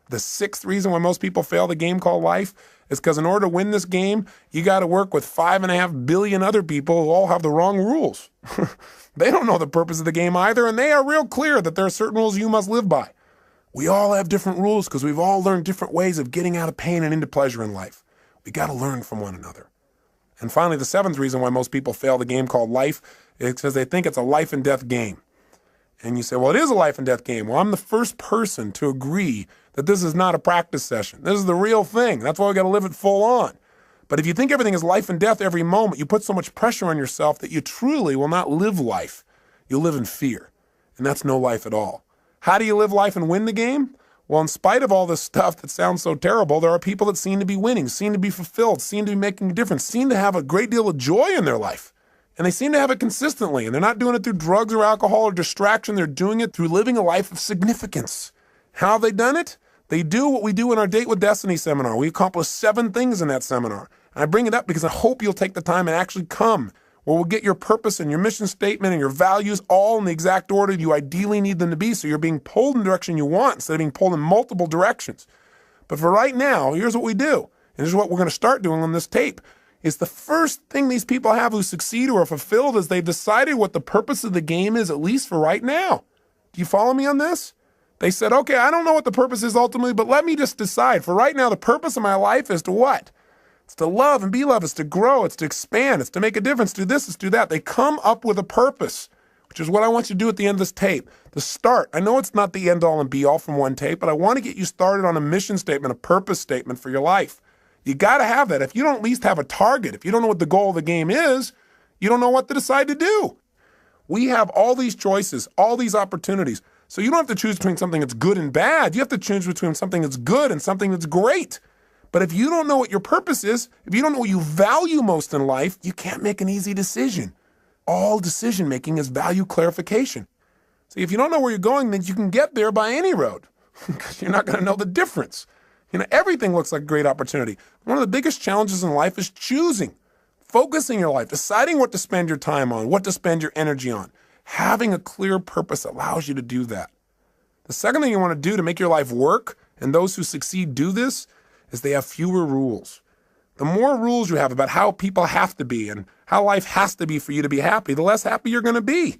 The sixth reason why most people fail the game called life is because in order to win this game, you got to work with 5.5 billion other people who all have the wrong rules. They don't know the purpose of the game either, and they are real clear that there are certain rules you must live by. We all have different rules because we've all learned different ways of getting out of pain and into pleasure in life. We got to learn from one another. And finally, the seventh reason why most people fail the game called life is because they think it's a life and death game. And you say, well, it is a life and death game. Well, I'm the first person to agree that this is not a practice session. This is the real thing. That's why we got to live it full on. But if you think everything is life and death every moment, you put so much pressure on yourself that you truly will not live life. You'll live in fear. And that's no life at all. How do you live life and win the game? Well, in spite of all this stuff that sounds so terrible, there are people that seem to be winning, seem to be fulfilled, seem to be making a difference, seem to have a great deal of joy in their life. And they seem to have it consistently. And they're not doing it through drugs or alcohol or distraction. They're doing it through living a life of significance. How have they done it? They do what we do in our Date with Destiny seminar. We accomplish 7 things in that seminar. And I bring it up because I hope you'll take the time and actually come, where we'll get your purpose and your mission statement and your values all in the exact order you ideally need them to be, so you're being pulled in the direction you want instead of being pulled in multiple directions. But for right now, here's what we do. And this is what we're going to start doing on this tape. Is the first thing these people have who succeed or are fulfilled is they've decided what the purpose of the game is, at least for right now. Do you follow me on this? They said, okay, I don't know what the purpose is ultimately, but let me just decide. For right now, the purpose of my life is to what? It's to love and be loved. It's to grow. It's to expand. It's to make a difference. Do this. It's do that. They come up with a purpose, which is what I want you to do at the end of this tape. To start. I know it's not the end all and be all from one tape, but I want to get you started on a mission statement, a purpose statement for your life. You got to have that. If you don't at least have a target, if you don't know what the goal of the game is, you don't know what to decide to do. We have all these choices, all these opportunities. So you don't have to choose between something that's good and bad. You have to choose between something that's good and something that's great. But if you don't know what your purpose is, if you don't know what you value most in life, you can't make an easy decision. All decision making is value clarification. See, if you don't know where you're going, then you can get there by any road because you're not going to know the difference. You know, everything looks like a great opportunity. One of the biggest challenges in life is choosing, focusing your life, deciding what to spend your time on, what to spend your energy on. Having a clear purpose allows you to do that. The second thing you want to do to make your life work, and those who succeed do this, is they have fewer rules. The more rules you have about how people have to be and how life has to be for you to be happy, the less happy you're going to be.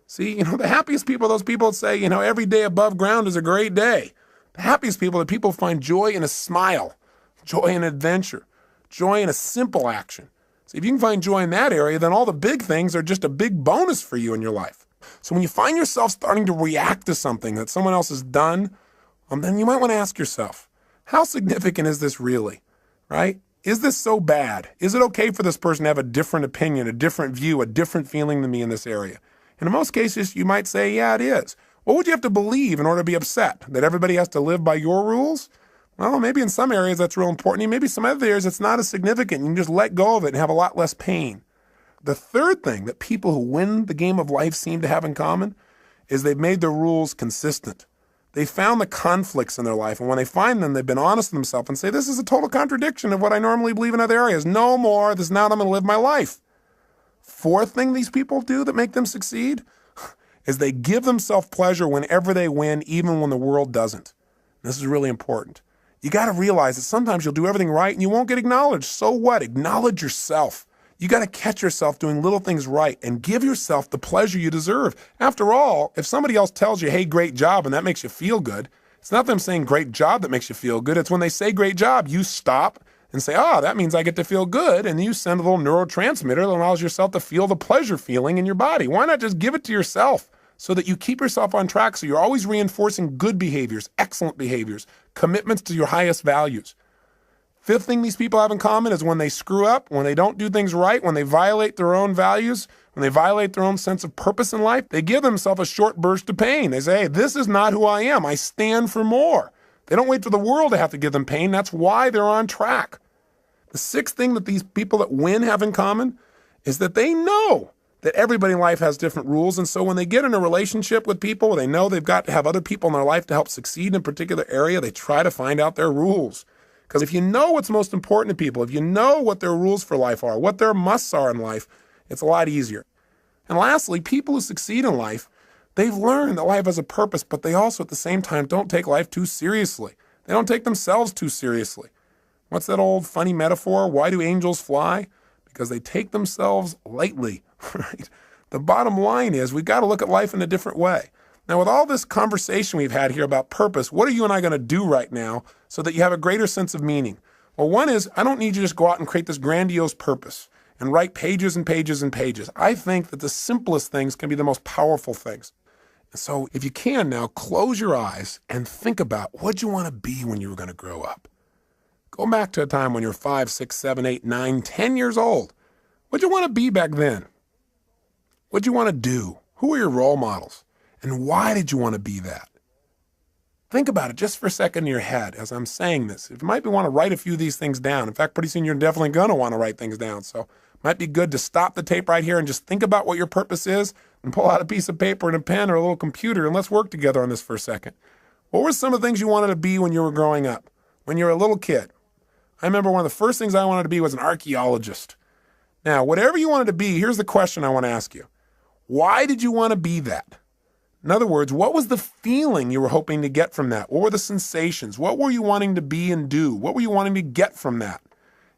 See, the happiest people are those people that say, every day above ground is a great day. The happiest people are people who find joy in a smile, joy in adventure, joy in a simple action. So if you can find joy in that area, then all the big things are just a big bonus for you in your life. So when you find yourself starting to react to something that someone else has done, then you might want to ask yourself, how significant is this really, right? Is this so bad? Is it okay for this person to have a different opinion, a different view, a different feeling than me in this area? And in most cases, you might say, yeah, it is. What would you have to believe in order to be upset? That everybody has to live by your rules? Well, maybe in some areas that's real important. Maybe some other areas it's not as significant. You can just let go of it and have a lot less pain. The third thing that people who win the game of life seem to have in common is they've made their rules consistent. They found the conflicts in their life, and when they find them, they've been honest with themselves and say, this is a total contradiction of what I normally believe in other areas. No more. This is not how I'm going to live my life. Fourth thing these people do that make them succeed is they give themselves pleasure whenever they win, even when the world doesn't. This is really important. You got to realize that sometimes you'll do everything right and you won't get acknowledged. So what? Acknowledge yourself. You got to catch yourself doing little things right and give yourself the pleasure you deserve. After all, if somebody else tells you, hey, great job, and that makes you feel good, it's not them saying great job that makes you feel good. It's when they say great job, you stop and say, that means I get to feel good. And you send a little neurotransmitter that allows yourself to feel the pleasure feeling in your body. Why not just give it to yourself so that you keep yourself on track so you're always reinforcing good behaviors, excellent behaviors, commitments to your highest values. Fifth thing these people have in common is when they screw up, when they don't do things right, when they violate their own values, when they violate their own sense of purpose in life, they give themselves a short burst of pain. They say, hey, this is not who I am. I stand for more. They don't wait for the world to have to give them pain. That's why they're on track. The sixth thing that these people that win have in common is that they know that everybody in life has different rules. And so when they get in a relationship with people, they know they've got to have other people in their life to help succeed in a particular area. They try to find out their rules. Because if you know what's most important to people, if you know what their rules for life are, what their musts are in life, it's a lot easier. And lastly, people who succeed in life, they've learned that life has a purpose, but they also at the same time don't take life too seriously. They don't take themselves too seriously. What's that old funny metaphor? Why do angels fly? Because they take themselves lightly, right? The bottom line is we've got to look at life in a different way. Now, with all this conversation we've had here about purpose, what are you and I going to do right now so that you have a greater sense of meaning? Well, one is I don't need you to just go out and create this grandiose purpose. and write pages and pages and pages. I think that the simplest things can be the most powerful things. So if you can now, close your eyes and think about what you want to be when you were going to grow up. Go back to a time when you were 5, 6, 7, 8, 9, 10 years old. What'd you want to be back then? What'd you want to do? Who were your role models? And why did you want to be that? Think about it just for a second in your head as I'm saying this. You might want to write a few of these things down. In fact, pretty soon you're definitely going to want to write things down. So it might be good to stop the tape right here and just think about what your purpose is and pull out a piece of paper and a pen or a little computer and let's work together on this for a second. What were some of the things you wanted to be when you were growing up, when you were a little kid? I remember one of the first things I wanted to be was an archaeologist. Now, whatever you wanted to be, here's the question I want to ask you. Why did you want to be that? In other words, what was the feeling you were hoping to get from that? What were the sensations? What were you wanting to be and do? What were you wanting to get from that?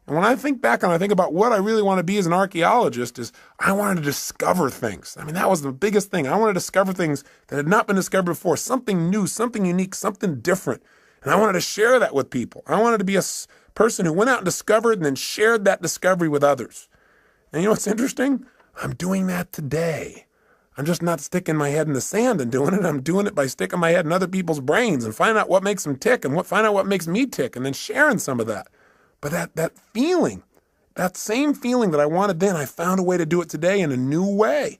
And when I think back and I think about what I really want to be as an archaeologist is I wanted to discover things. I mean, that was the biggest thing. I wanted to discover things that had not been discovered before, something new, something unique, something different. And I wanted to share that with people. I wanted to be a person who went out and discovered and then shared that discovery with others. And you know what's interesting? I'm doing that today. I'm just not sticking my head in the sand and doing it. I'm doing it by sticking my head in other people's brains and finding out what makes them tick and find out what makes me tick and then sharing some of that. But that feeling, that same feeling that I wanted then, I found a way to do it today in a new way.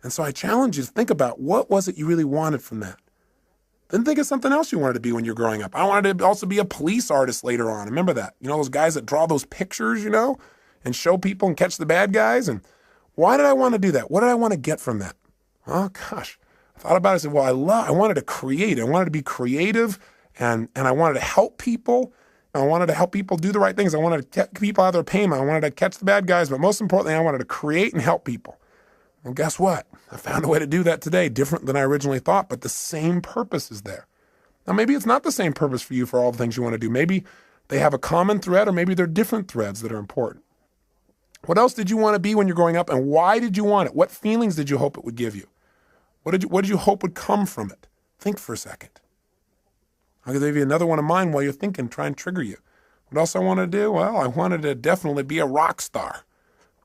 And so I challenge you to think about what was it you really wanted from that. Then think of something else you wanted to be when you're growing up. I wanted to also be a police artist later on. Remember that? You know, those guys that draw those pictures, you know, and show people and catch the bad guys. And why did I want to do that? What did I want to get from that? Oh, gosh. I thought about it. I said, well, I wanted to create. I wanted to be creative, and I wanted to help people. I wanted to help people do the right things. I wanted to get people out of their pain. I wanted to catch the bad guys. But most importantly, I wanted to create and help people. And guess what? I found a way to do that today, different than I originally thought, but the same purpose is there. Now, maybe it's not the same purpose for you for all the things you want to do. Maybe they have a common thread, or maybe they're different threads that are important. What else did you want to be when you're growing up, and why did you want it? What feelings did you hope it would give you? What did you hope would come from it? Think for a second. I'll give you another one of mine while you're thinking, try and trigger you. What else I wanted to do? Well, I wanted to definitely be a rock star.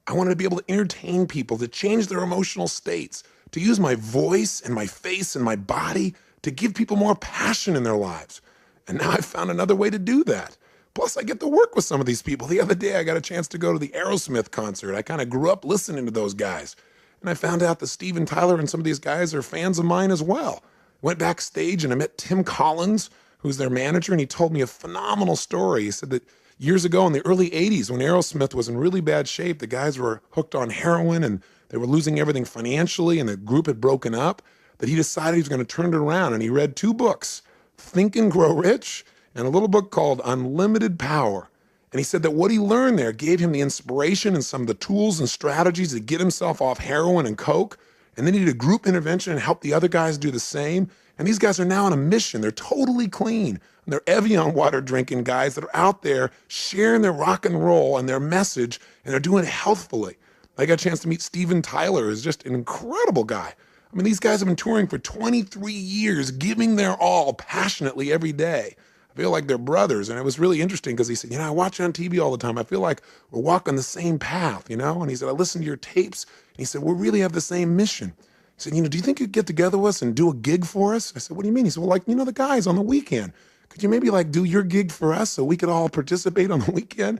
I wanted to be able to entertain people, to change their emotional states, to use my voice and my face and my body to give people more passion in their lives. And now I've found another way to do that. Plus, I get to work with some of these people. The other day, I got a chance to go to the Aerosmith concert. I kind of grew up listening to those guys. And I found out that Steven Tyler and some of these guys are fans of mine as well. Went backstage and I met Tim Collins, who's their manager, and he told me a phenomenal story. He said that years ago in the early 80s, when Aerosmith was in really bad shape, the guys were hooked on heroin and they were losing everything financially and the group had broken up, that he decided he was going to turn it around. And he read 2 books, Think and Grow Rich, and a little book called Unlimited Power. And he said that what he learned there gave him the inspiration and some of the tools and strategies to get himself off heroin and coke. And then he did a group intervention and helped the other guys do the same. And these guys are now on a mission. They're totally clean. And they're Evian water drinking guys that are out there sharing their rock and roll and their message, and they're doing it healthfully. I got a chance to meet Steven Tyler, who's just an incredible guy. I mean, these guys have been touring for 23 years, giving their all passionately every day. I feel like they're brothers. And it was really interesting because he said, I watch you on TV all the time. I feel like we're walking the same path, And he said, I listen to your tapes. And he said, we really have the same mission. He said, do you think you'd get together with us and do a gig for us? I said, what do you mean? He said, well, the guys on the weekend. Could you maybe do your gig for us so we could all participate on the weekend?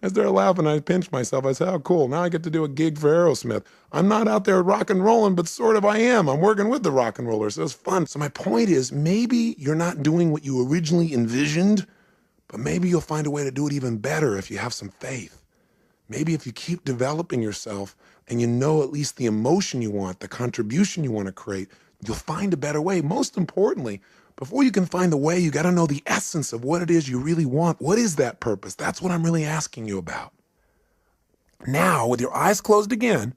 I started laughing. I pinched myself. I said, oh, cool. Now I get to do a gig for Aerosmith. I'm not out there rock and rolling, but sort of I am. I'm working with the rock and rollers. So it's fun. So my point is, maybe you're not doing what you originally envisioned, but maybe you'll find a way to do it even better if you have some faith. Maybe if you keep developing yourself and you know at least the emotion you want, the contribution you want to create, you'll find a better way. Most importantly, before you can find the way, you got to know the essence of what it is you really want. What is that purpose? That's what I'm really asking you about. Now, with your eyes closed again,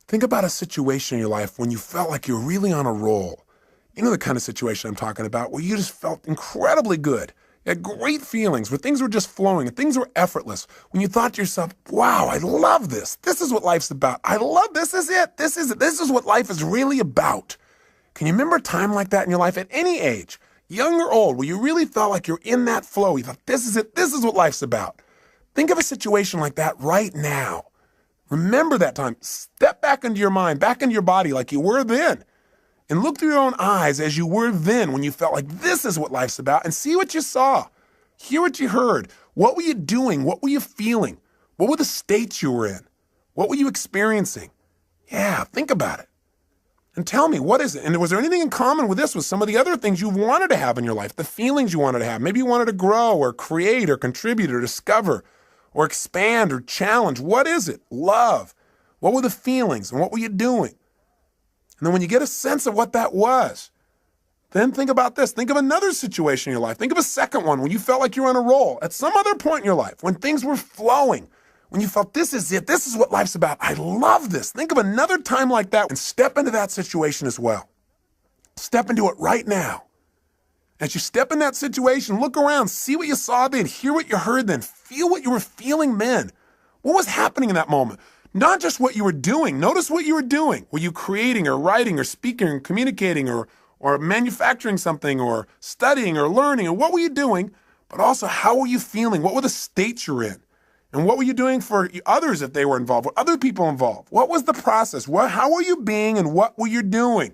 think about a situation in your life when you felt like you're really on a roll. You know the kind of situation I'm talking about, where you just felt incredibly good. You had great feelings, where things were just flowing and things were effortless. When you thought to yourself, wow, I love this. This is what life's about. I love this. This is it. This is it. This is what life is really about. Can you remember a time like that in your life at any age, young or old, where you really felt like you're in that flow? You thought, this is it. This is what life's about. Think of a situation like that right now. Remember that time. Step back into your mind, back into your body like you were then. And look through your own eyes as you were then when you felt like this is what life's about, and see what you saw. Hear what you heard. What were you doing? What were you feeling? What were the states you were in? What were you experiencing? Yeah, think about it. And tell me, what is it? And was there anything in common with this, with some of the other things you wanted to have in your life, the feelings you wanted to have? Maybe you wanted to grow or create or contribute or discover or expand or challenge. What is it? Love. What were the feelings and what were you doing? And then when you get a sense of what that was, then think about this. Think of another situation in your life. Think of a second one when you felt like you were on a roll at some other point in your life, when things were flowing, when you felt this is it, this is what life's about. I love this. Think of another time like that and step into that situation as well. Step into it right now. As you step in that situation, look around, see what you saw then, hear what you heard then, feel what you were feeling then. What was happening in that moment? Not just what you were doing. Notice what you were doing. Were you creating or writing or speaking or communicating or manufacturing something or studying or learning? Or what were you doing? But also, how were you feeling? What were the states you're in? And what were you doing for others if they were involved? Were other people involved? What was the process? How were you being and what were you doing?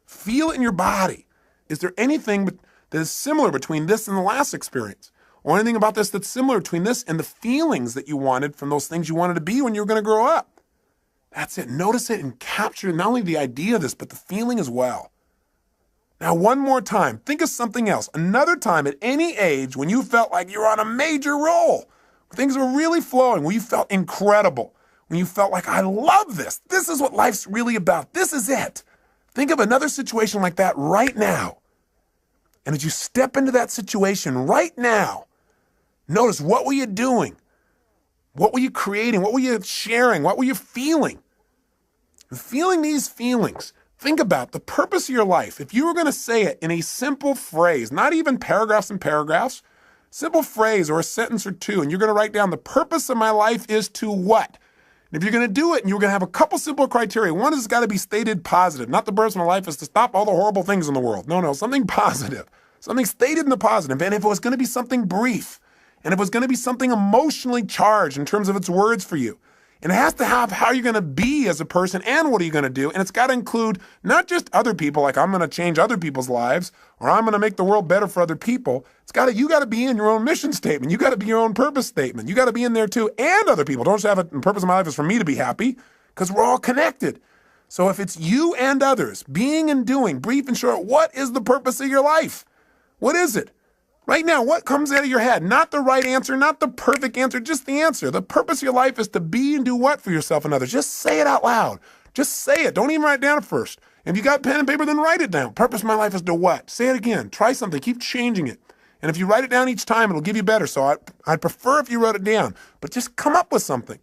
Feel it in your body. Is there anything that is similar between this and the last experience? Or anything about this that's similar between this and the feelings that you wanted from those things you wanted to be when you were going to grow up? That's it. Notice it and capture not only the idea of this, but the feeling as well. Now, one more time, think of something else. Another time at any age when you felt like you were on a major roll. Things were really flowing, when you felt incredible, when you felt like, I love this. This is what life's really about. This is it. Think of another situation like that right now. And as you step into that situation right now, notice, what were you doing? What were you creating? What were you sharing? What were you feeling? And feeling these feelings, think about the purpose of your life. If you were going to say it in a simple phrase, not even paragraphs and paragraphs, simple phrase or a sentence or two, and you're going to write down the purpose of my life is to what? And if you're going to do it and you're going to have a couple simple criteria, one is it's got to be stated positive. Not the purpose of my life is to stop all the horrible things in the world. No, something positive. Something stated in the positive. And if it was going to be something brief, and if it was going to be something emotionally charged in terms of its words for you, and it has to have how you're going to be as a person and what are you going to do. And it's got to include not just other people, like I'm going to change other people's lives or I'm going to make the world better for other people. You got to be in your own mission statement. You got to be your own purpose statement. You got to be in there too, and other people. Don't just have it, the purpose of my life is for me to be happy, because we're all connected. So if it's you and others, being and doing, brief and short, what is the purpose of your life? What is it? Right now, what comes out of your head? Not the right answer, not the perfect answer, just the answer. The purpose of your life is to be and do what for yourself and others? Just say it out loud. Just say it. Don't even write it down at first. If you got pen and paper, then write it down. Purpose of my life is to what? Say it again. Try something. Keep changing it. And if you write it down each time, it'll give you better. So I'd prefer if you wrote it down. But just come up with something.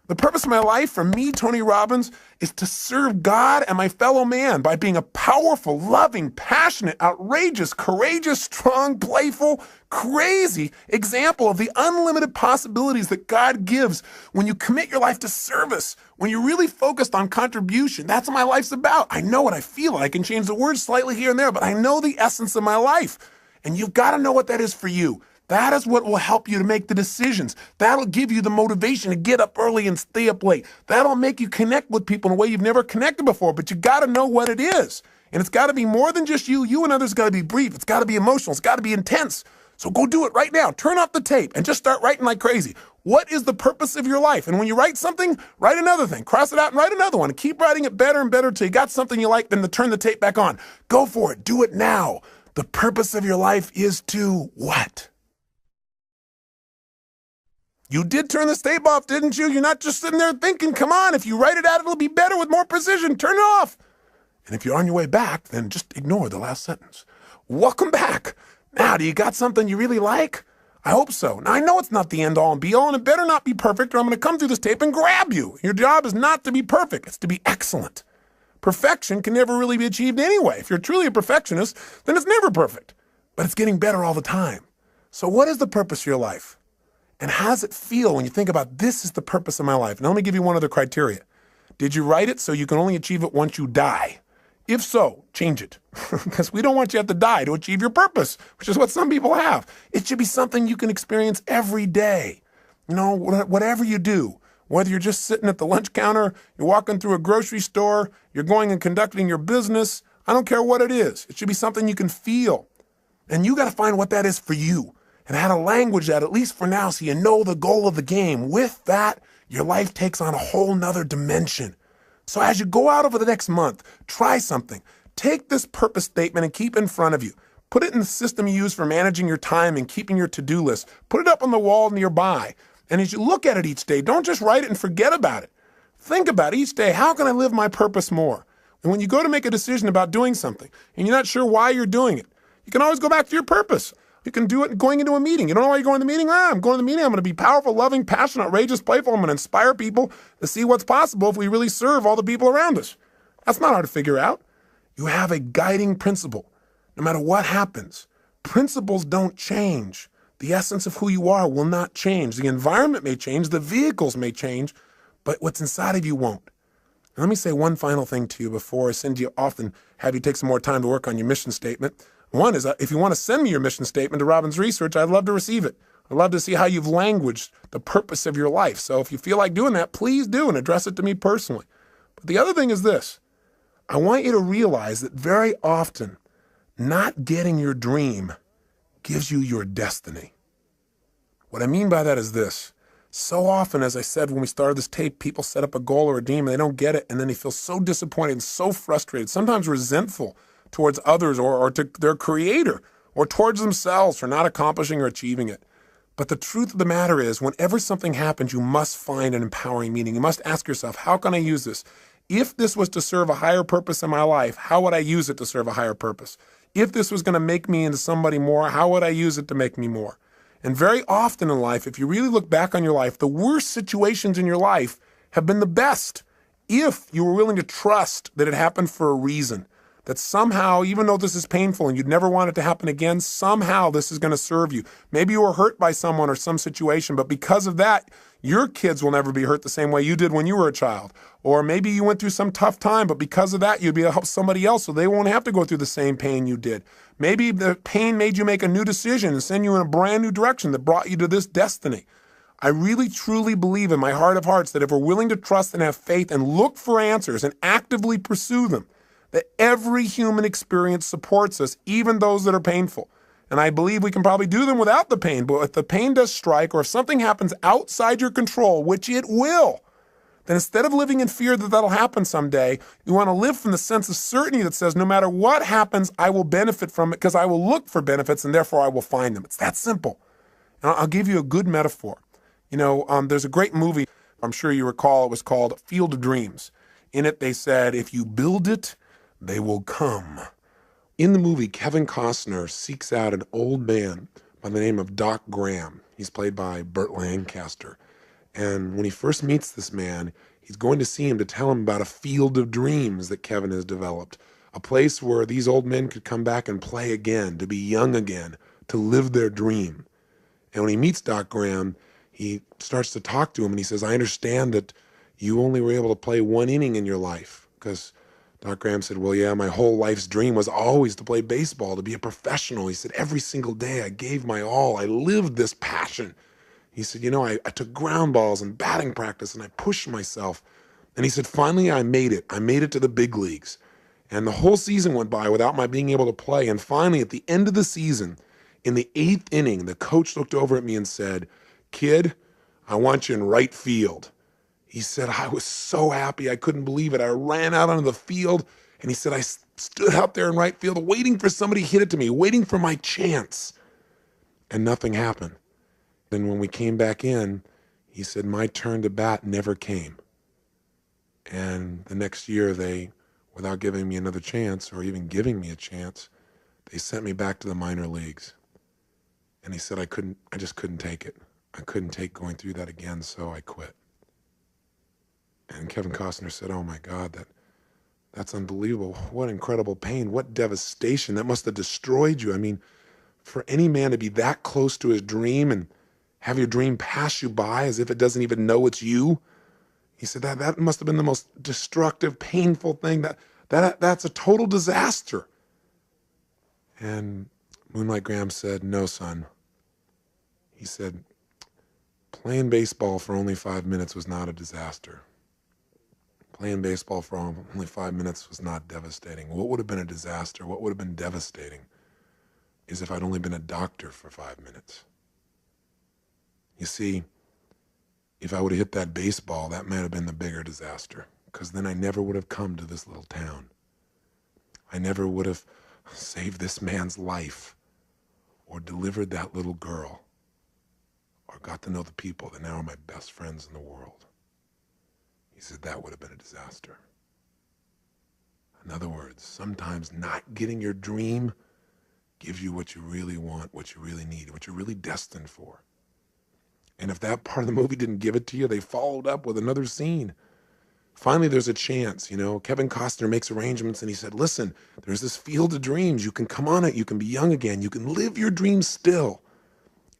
The purpose of my life, for me, Tony Robbins, is to serve God and my fellow man by being a powerful, loving, passionate, outrageous, courageous, strong, playful, crazy example of the unlimited possibilities that God gives when you commit your life to service, when you're really focused on contribution. That's what my life's about. I know what I feel. I can change the words slightly here and there, but I know the essence of my life. And you've got to know what that is for you. That is what will help you to make the decisions. That'll give you the motivation to get up early and stay up late. That'll make you connect with people in a way you've never connected before, but you got to know what it is. And it's got to be more than just you. You and others got to be brief. It's got to be emotional. It's got to be intense. So go do it right now. Turn off the tape and just start writing like crazy. What is the purpose of your life? And when you write something, write another thing. Cross it out and write another one. And keep writing it better and better until you got something you like, then to turn the tape back on. Go for it. Do it now. The purpose of your life is to what? You did turn the tape off, didn't you? You're not just sitting there thinking, come on, if you write it out, it'll be better with more precision. Turn it off. And if you're on your way back, then just ignore the last sentence. Welcome back. Now, do you got something you really like? I hope so. Now, I know it's not the end all and be all, and it better not be perfect, or I'm going to come through this tape and grab you. Your job is not to be perfect. It's to be excellent. Perfection can never really be achieved anyway. If you're truly a perfectionist, then it's never perfect. But it's getting better all the time. So what is the purpose of your life? And how does it feel when you think about this is the purpose of my life? Now, let me give you one other criteria. Did you write it so you can only achieve it once you die? If so, change it. Because we don't want you to have to die to achieve your purpose, which is what some people have. It should be something you can experience every day. You know, whatever you do, Whether you're just sitting at the lunch counter, you're walking through a grocery store, you're going and conducting your business, I don't care what it is. It should be something you can feel. And you got to find what that is for you and how to language that, at least for now, so you know the goal of the game. With that, your life takes on a whole nother dimension. So as you go out over the next month, try something. Take this purpose statement and keep it in front of you. Put it in the system you use for managing your time and keeping your to-do list. Put it up on the wall nearby. And as you look at it each day, don't just write it and forget about it. Think about each day, how can I live my purpose more? And when you go to make a decision about doing something and you're not sure why you're doing it, you can always go back to your purpose. You can do it going into a meeting. You don't know why you're going to the meeting? I'm going to the meeting. I'm going to be powerful, loving, passionate, outrageous, playful. I'm going to inspire people to see what's possible if we really serve all the people around us. That's not hard to figure out. You have a guiding principle. No matter what happens, principles don't change. The essence of who you are will not change. The environment may change. The vehicles may change. But what's inside of you won't. And let me say one final thing to you before I send you off and have you take some more time to work on your mission statement. One is, if you want to send me your mission statement to Robbins Research, I'd love to receive it. I'd love to see how you've languaged the purpose of your life. So if you feel like doing that, please do and address it to me personally. But the other thing is this. I want you to realize that very often, not getting your dream gives you your destiny. What I mean by that is this. So often, as I said when we started this tape, people set up a goal or a dream and they don't get it, and then they feel so disappointed and so frustrated, sometimes resentful towards others or to their creator or towards themselves for not accomplishing or achieving it. But the truth of the matter is, whenever something happens, you must find an empowering meaning. You must ask yourself, how can I use this? If this was to serve a higher purpose in my life, how would I use it to serve a higher purpose? If this was going to make me into somebody more, how would I use it to make me more? And very often in life, if you really look back on your life, the worst situations in your life have been the best if you were willing to trust that it happened for a reason. That somehow, even though this is painful and you'd never want it to happen again, somehow this is going to serve you. Maybe you were hurt by someone or some situation, but because of that, your kids will never be hurt the same way you did when you were a child. Or maybe you went through some tough time, but because of that, you'd be able to help somebody else so they won't have to go through the same pain you did. Maybe the pain made you make a new decision and send you in a brand new direction that brought you to this destiny. I really, truly believe in my heart of hearts that if we're willing to trust and have faith and look for answers and actively pursue them, that every human experience supports us, even those that are painful. And I believe we can probably do them without the pain, but if the pain does strike or if something happens outside your control, which it will, then instead of living in fear that that'll happen someday, you want to live from the sense of certainty that says, no matter what happens, I will benefit from it because I will look for benefits and therefore I will find them. It's that simple. And I'll give you a good metaphor. There's a great movie, I'm sure you recall, it was called Field of Dreams. In it, they said, if you build it, they will come. In the movie, Kevin Costner seeks out an old man by the name of Doc Graham. He's played by Burt Lancaster. And when he first meets this man, he's going to see him to tell him about a field of dreams that Kevin has developed, a place where these old men could come back and play again, to be young again, to live their dream. And when he meets Doc Graham, he starts to talk to him and he says, I understand that you only were able to play one inning in your life. Because Doc Graham said, well, yeah, my whole life's dream was always to play baseball, to be a professional. He said, every single day I gave my all. I lived this passion. He said, I took ground balls and batting practice and I pushed myself. And he said, finally, I made it. I made it to the big leagues. And the whole season went by without my being able to play. And finally, at the end of the season, in the 8th inning, the coach looked over at me and said, kid, I want you in right field. He said, I was so happy. I couldn't believe it. I ran out onto the field. And he said, I stood out there in right field waiting for somebody to hit it to me, waiting for my chance. And nothing happened. Then when we came back in, he said, my turn to bat never came. And the next year, they, without giving me another chance or even giving me a chance, they sent me back to the minor leagues. And he said, I just couldn't take it. I couldn't take going through that again, so I quit. And Kevin Costner said, oh my God, that's unbelievable. What incredible pain, what devastation. That must have destroyed you. I mean, for any man to be that close to his dream and have your dream pass you by as if it doesn't even know it's you. He said that must have been the most destructive, painful thing. That's a total disaster. And Moonlight Graham said, no, son. He said, Playing baseball for only 5 minutes was not a disaster. Playing baseball for only 5 minutes was not devastating. What would have been a disaster, what would have been devastating, is if I'd only been a doctor for 5 minutes. You see, if I would have hit that baseball, that might have been the bigger disaster, because then I never would have come to this little town. I never would have saved this man's life or delivered that little girl or got to know the people that now are my best friends in the world. He said that would have been a disaster. In other words, sometimes not getting your dream gives you what you really want, what you really need, what you're really destined for. And if that part of the movie didn't give it to you, they followed up with another scene. Finally, there's a chance, Kevin Costner makes arrangements and he said, listen, there's this field of dreams. You can come on it. You can be young again. You can live your dreams still.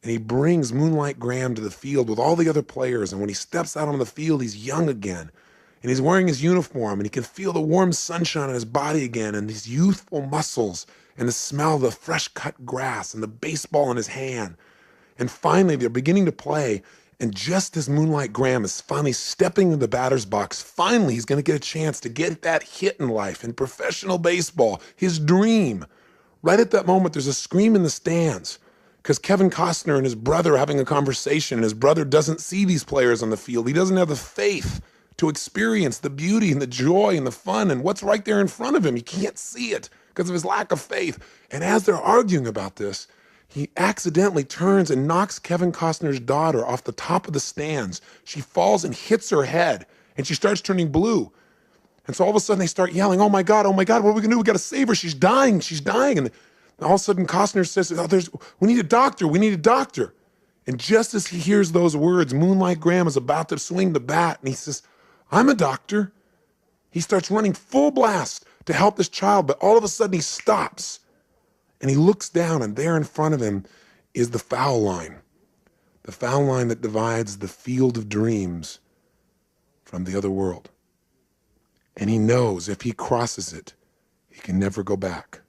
And he brings Moonlight Graham to the field with all the other players. And when he steps out on the field, he's young again. And he's wearing his uniform and he can feel the warm sunshine on his body again and his youthful muscles and the smell of the fresh cut grass and the baseball in his hand. And finally, they're beginning to play. And just as Moonlight Graham is finally stepping in the batter's box, finally he's going to get a chance to get that hit in life, in professional baseball, his dream. Right at that moment, there's a scream in the stands because Kevin Costner and his brother are having a conversation, and his brother doesn't see these players on the field. He doesn't have the faith to experience the beauty and the joy and the fun and what's right there in front of him. He can't see it because of his lack of faith. And as they're arguing about this, he accidentally turns and knocks Kevin Costner's daughter off the top of the stands. She falls and hits her head, and she starts turning blue. And so all of a sudden they start yelling, oh my God, what are we gonna do? We gotta save her, she's dying. And all of a sudden Costner says, we need a doctor. And just as he hears those words, Moonlight Graham is about to swing the bat, and he says, I'm a doctor. He starts running full blast to help this child, but all of a sudden he stops. And he looks down, and there in front of him is the foul line that divides the field of dreams from the other world. And he knows if he crosses it, he can never go back.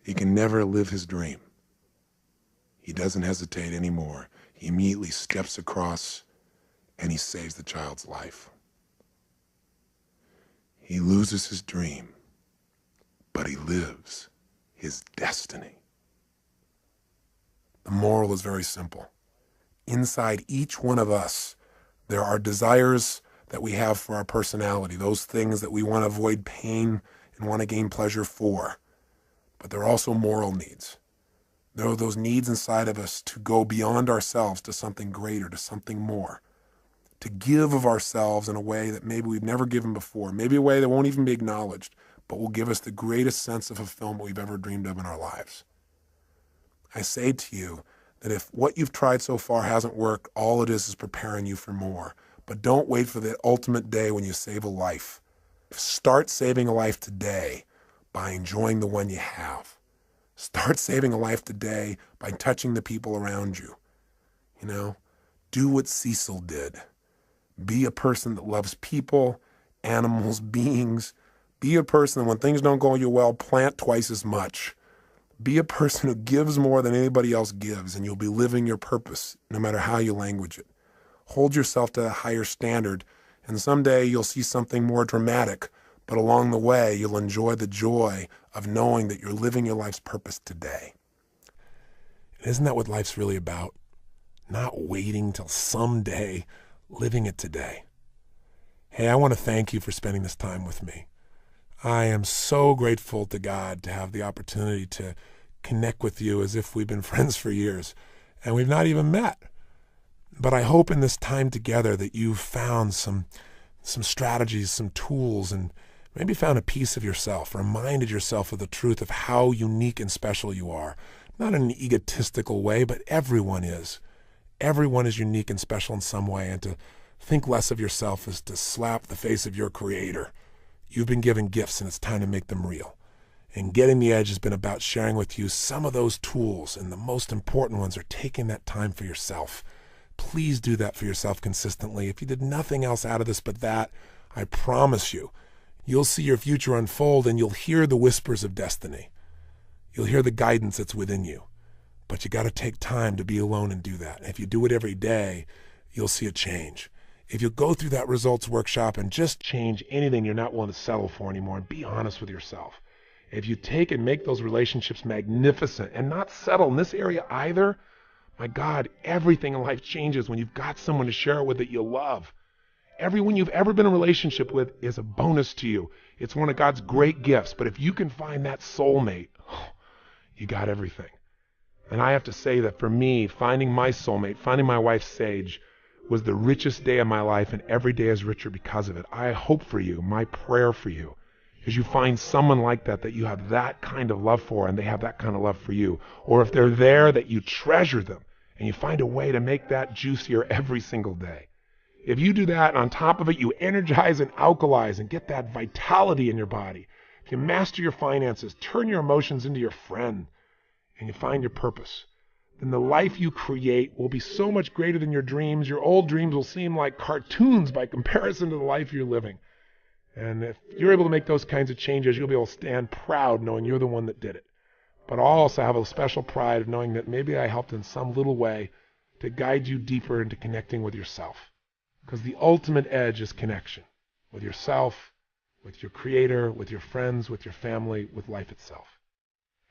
He can never live his dream. He doesn't hesitate anymore. He immediately steps across, and he saves the child's life. He loses his dream, but he lives his destiny. The moral is very simple. Inside each one of us, there are desires that we have for our personality, those things that we want to avoid pain and want to gain pleasure for. But there are also moral needs. There are those needs inside of us to go beyond ourselves to something greater, to something more, to give of ourselves in a way that maybe we've never given before, maybe a way that won't even be acknowledged, but will give us the greatest sense of fulfillment we've ever dreamed of in our lives. I say to you that if what you've tried so far hasn't worked, all it is preparing you for more. But don't wait for the ultimate day when you save a life. Start saving a life today by enjoying the one you have. Start saving a life today by touching the people around you. Do what Cecil did. Be a person that loves people, animals, beings. Be a person that when things don't go you well, plant twice as much. Be a person who gives more than anybody else gives, and you'll be living your purpose no matter how you language it. Hold yourself to a higher standard, and someday you'll see something more dramatic, but along the way, you'll enjoy the joy of knowing that you're living your life's purpose today. Isn't that what life's really about? Not waiting till someday, living it today. Hey, I want to thank you for spending this time with me. I am so grateful to God to have the opportunity to connect with you as if we've been friends for years, and we've not even met. But I hope in this time together that you've found some strategies, some tools, and maybe found a piece of yourself, reminded yourself of the truth of how unique and special you are. Not in an egotistical way, but everyone is. Everyone is unique and special in some way, and to think less of yourself is to slap the face of your Creator. You've been given gifts, and it's time to make them real. And Getting the Edge has been about sharing with you some of those tools, and the most important ones are taking that time for yourself. Please do that for yourself consistently. If you did nothing else out of this but that, I promise you, you'll see your future unfold, and you'll hear the whispers of destiny. You'll hear the guidance that's within you. But you got to take time to be alone and do that. And if you do it every day, you'll see a change. If you go through that results workshop and just change anything you're not willing to settle for anymore and be honest with yourself. If you take and make those relationships magnificent and not settle in this area either, my God, everything in life changes when you've got someone to share it with that you love. Everyone you've ever been in a relationship with is a bonus to you. It's one of God's great gifts. But if you can find that soulmate, you got everything. And I have to say that for me, finding my soulmate, finding my wife Sage, was the richest day of my life, and every day is richer because of it. I hope for you, my prayer for you, is you find someone like that you have that kind of love for, and they have that kind of love for you. Or if they're there, that you treasure them, and you find a way to make that juicier every single day. If you do that, and on top of it, you energize and alkalize and get that vitality in your body. If you master your finances, turn your emotions into your friend, and you find your purpose, then the life you create will be so much greater than your dreams. Your old dreams will seem like cartoons by comparison to the life you're living. And if you're able to make those kinds of changes, you'll be able to stand proud knowing you're the one that did it. But I'll also have a special pride of knowing that maybe I helped in some little way to guide you deeper into connecting with yourself. Because the ultimate edge is connection with yourself, with your creator, with your friends, with your family, with life itself.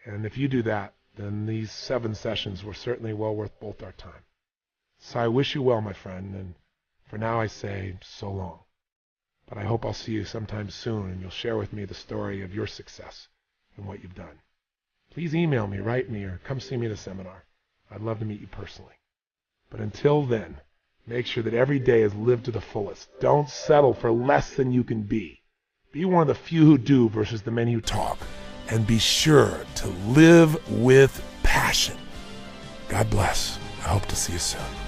And if you do that, then these 7 sessions were certainly well worth both our time. So I wish you well, my friend, and for now I say so long. But I hope I'll see you sometime soon, and you'll share with me the story of your success and what you've done. Please email me, write me, or come see me at a seminar. I'd love to meet you personally. But until then, make sure that every day is lived to the fullest. Don't settle for less than you can be. Be one of the few who do versus the many who talk. And be sure to live with passion. God bless. I hope to see you soon.